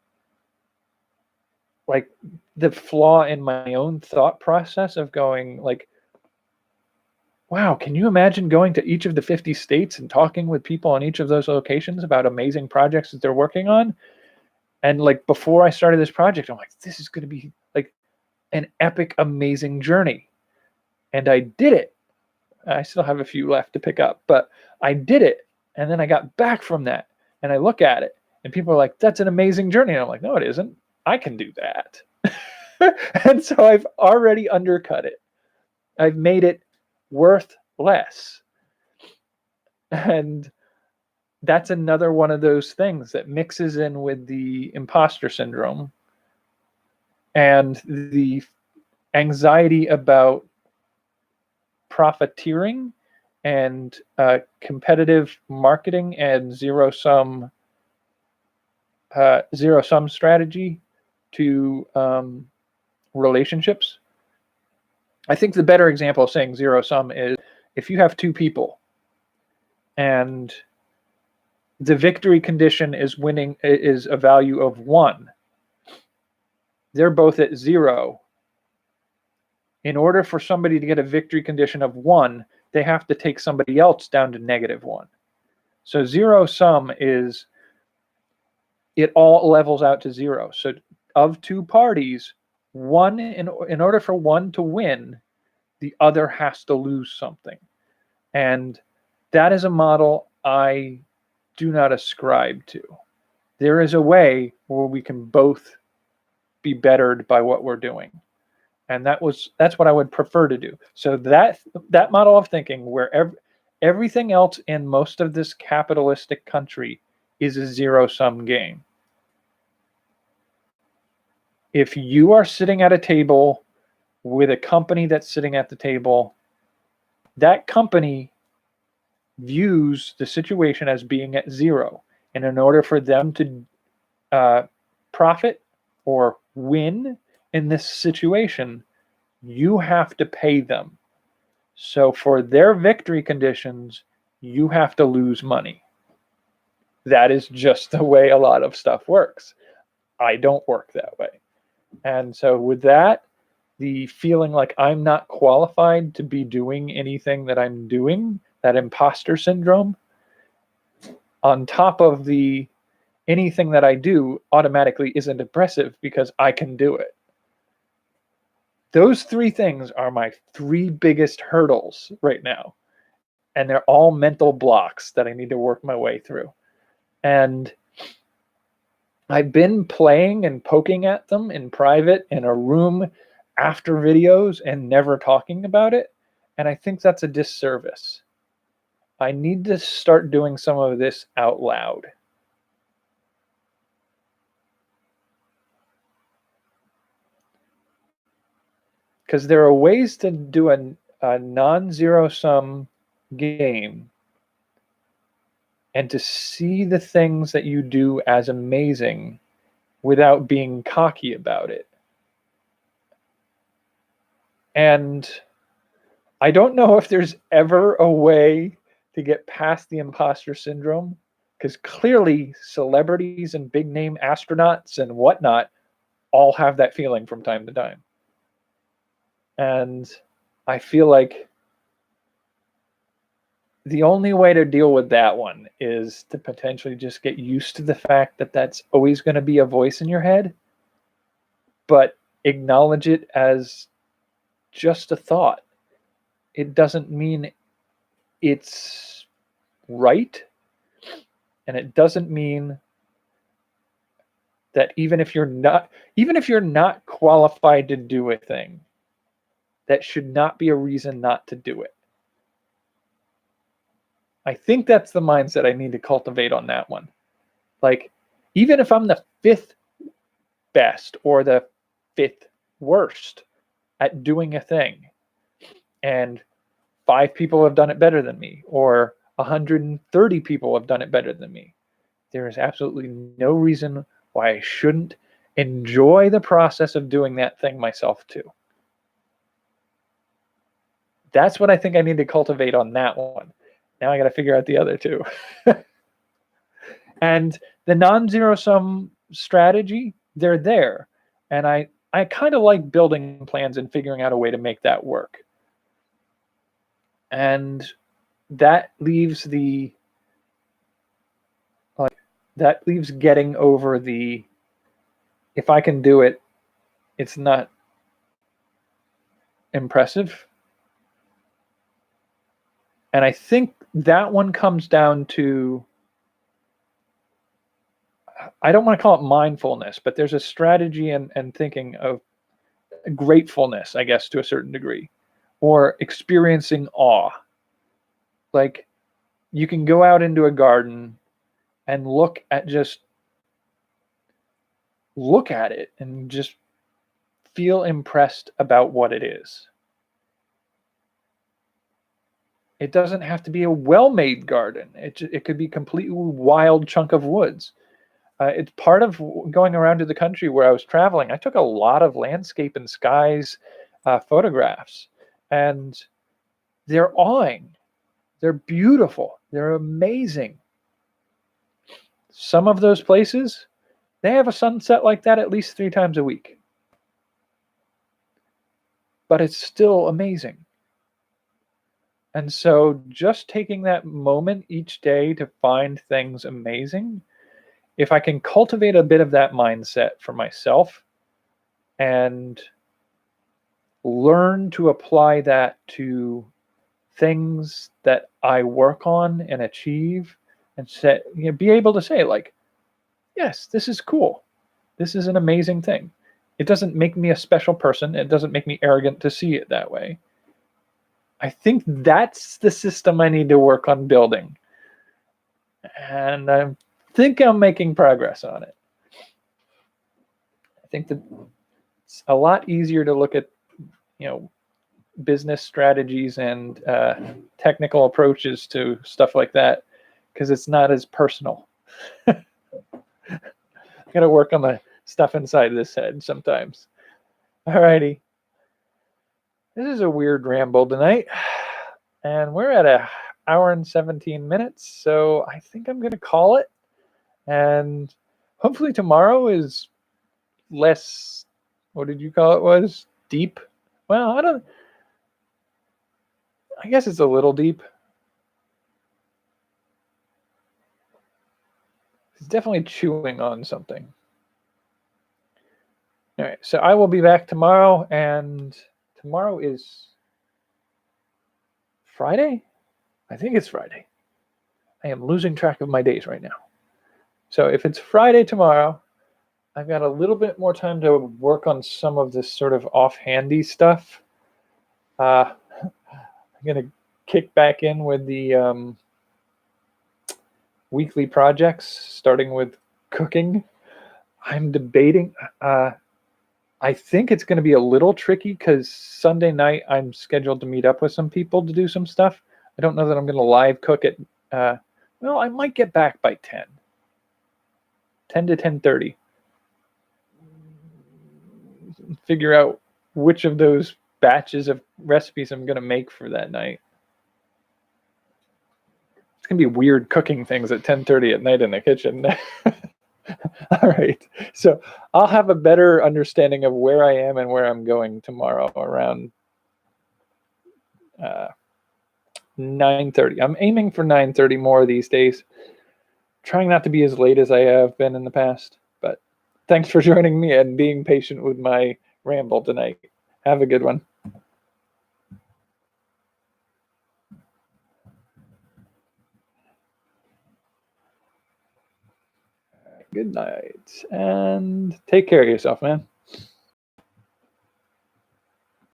A: like, the flaw in my own thought process of going, like, wow, can you imagine going to each of the 50 states and talking with people on each of those locations about amazing projects that they're working on? And like before I started this project, I'm like, this is going to be like an epic, amazing journey. And I did it. I still have a few left to pick up, but I did it. And then I got back from that and I look at it and people are like, that's an amazing journey. And I'm like, no, it isn't. I can do that. And so I've already undercut it. I've made it worth less. And that's another one of those things that mixes in with the imposter syndrome and the anxiety about profiteering and competitive marketing and zero sum strategy to relationships. I think the better example of saying zero sum is if you have two people and the victory condition is winning is a value of 1. They're both at 0. In order for somebody to get a victory condition of 1, they have to take somebody else down to -1. So zero sum is it all levels out to 0. So of two parties, one in order for one to win, the other has to lose something. And that is a model I do not ascribe to. There is a way where we can both be bettered by what we're doing. And that's what I would prefer to do. So that model of thinking where everything else in most of this capitalistic country is a zero-sum game. If you are sitting at a table with a company that's sitting at the table, that company views the situation as being at 0. And in order for them to profit or win in this situation, you have to pay them. So for their victory conditions, you have to lose money. That is just the way a lot of stuff works. I don't work that way. And so with that, the feeling like I'm not qualified to be doing anything that I'm doing, that imposter syndrome, on top of the anything that I do automatically isn't impressive because I can do it. Those 3 things are my 3 biggest hurdles right now. And they're all mental blocks that I need to work my way through. And I've been playing and poking at them in private in a room after videos and never talking about it. And I think that's a disservice. I need to start doing some of this out loud. Because there are ways to do a non-zero sum game and to see the things that you do as amazing without being cocky about it. And I don't know if there's ever a way to get past the imposter syndrome, because clearly celebrities and big name astronauts and whatnot all have that feeling from time to time. And I feel like the only way to deal with that one is to potentially just get used to the fact that that's always going to be a voice in your head, but acknowledge it as just a thought. It doesn't mean it's right, and it doesn't mean that even if you're not qualified to do a thing, that should not be a reason not to do it. I think that's the mindset I need to cultivate on that one. Like, even if I'm the 5th best or the 5th worst at doing a thing, and 5 people have done it better than me, or 130 people have done it better than me, there is absolutely no reason why I shouldn't enjoy the process of doing that thing myself too. That's what I think I need to cultivate on that one. Now I got to figure out the other 2. And the non-zero sum strategy, they're there. And I kind of like building plans and figuring out a way to make that work. And that leaves getting over the if I can do it, it's not impressive. And I think that one comes down to, I don't want to call it mindfulness, but there's a strategy and thinking of gratefulness, I guess, to a certain degree, or experiencing awe. Like, you can go out into a garden and look at it and just feel impressed about what it is. It doesn't have to be a well-made garden. It could be a completely wild chunk of woods. It's part of going around to the country where I was traveling. I took a lot of landscape and skies photographs, and they're awing. They're beautiful. They're amazing. Some of those places, they have a sunset like that at least 3 times a week. But it's still amazing. And so just taking that moment each day to find things amazing, if I can cultivate a bit of that mindset for myself and learn to apply that to things that I work on and achieve, and set, be able to say, like, yes, this is cool. This is an amazing thing. It doesn't make me a special person. It doesn't make me arrogant to see it that way. I think that's the system I need to work on building. And I think I'm making progress on it. I think that it's a lot easier to look at, business strategies and technical approaches to stuff like that, because it's not as personal. I got to work on the stuff inside this head sometimes. Alrighty. This is a weird ramble tonight, and we're at an hour and 17 minutes, so I think I'm going to call it, and hopefully tomorrow is less, what did you call it was? Deep? Well, I guess it's a little deep. It's definitely chewing on something. All right, so I will be back tomorrow, and tomorrow is Friday? I think it's Friday. I am losing track of my days right now. So if it's Friday tomorrow, I've got a little bit more time to work on some of this sort of offhandy stuff. I'm going to kick back in with the weekly projects, starting with cooking. I'm debating. I think it's going to be a little tricky because Sunday night I'm scheduled to meet up with some people to do some stuff. I don't know that I'm going to live cook it. Well, I might get back by 10 to 10:30. Figure out which of those batches of recipes I'm going to make for that night. It's going to be weird cooking things at 10:30 at night in the kitchen. All right. So I'll have a better understanding of where I am and where I'm going tomorrow around 9:30. I'm aiming for 9:30 more these days. Trying not to be as late as I have been in the past. But thanks for joining me and being patient with my ramble tonight. Have a good one. Good night. And take care of yourself, man.